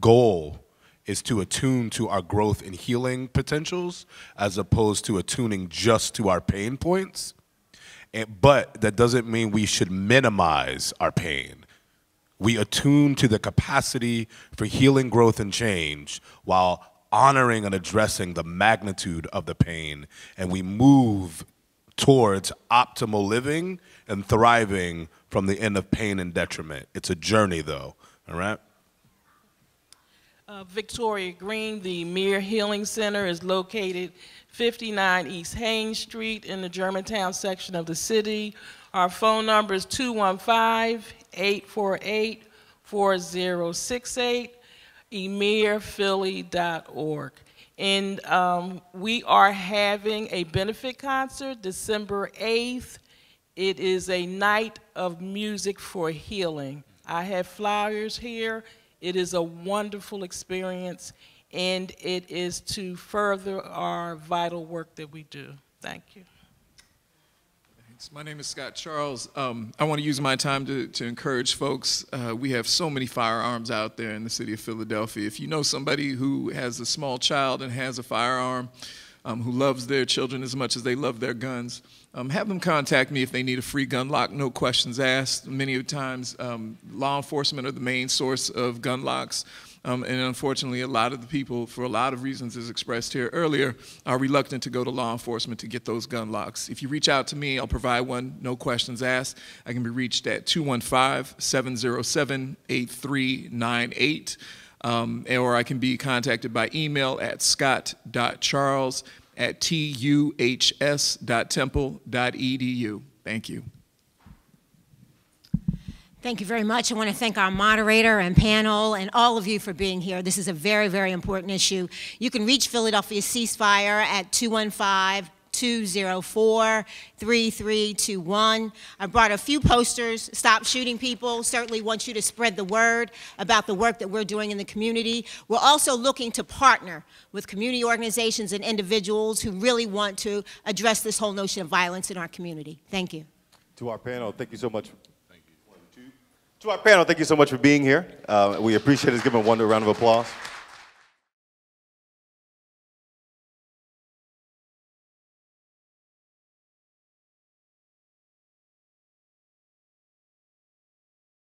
[SPEAKER 3] goal is to attune to our growth and healing potentials as opposed to attuning just to our pain points. But that doesn't mean we should minimize our pain. We attune to the capacity for healing, growth, and change while honoring and addressing the magnitude of the pain, and we move towards optimal living and thriving from the end of pain and detriment. It's a journey though, all right?
[SPEAKER 4] Victoria Greene, the EMIR Healing Center is located 59 East Haynes Street in the Germantown section of the city. Our phone number is 215-848-4068, emirphilly.org. And we are having a benefit concert December 8th. It is a night of music for healing. I have flyers here. It is a wonderful experience, and it is to further our vital work that we do. Thank you.
[SPEAKER 5] Thanks. My name is Scott Charles. I want to use my time to encourage folks. We have so many firearms out there in the city of Philadelphia. If you know somebody who has a small child and has a firearm, who loves their children as much as they love their guns, have them contact me if they need a free gun lock, no questions asked. Many times, law enforcement are the main source of gun locks. And unfortunately, a lot of the people, for a lot of reasons as expressed here earlier, are reluctant to go to law enforcement to get those gun locks. If you reach out to me, I'll provide one, no questions asked. I can be reached at 215-707-8398. Or I can be contacted by email at scott.charles@tuhs.temple.edu. Thank you.
[SPEAKER 6] Thank you very much. I want to thank our moderator and panel and all of you for being here. This is a very, very important issue. You can reach Philadelphia Ceasefire at 215-204-3321. I brought a few posters, Stop Shooting People. Certainly want you to spread the word about the work that we're doing in the community. We're also looking to partner with community organizations and individuals who really want to address this whole notion of violence in our community. Thank you.
[SPEAKER 1] To our panel, thank you so much. To our panel, thank you so much for being here. We appreciate it. Let's give them one round of applause.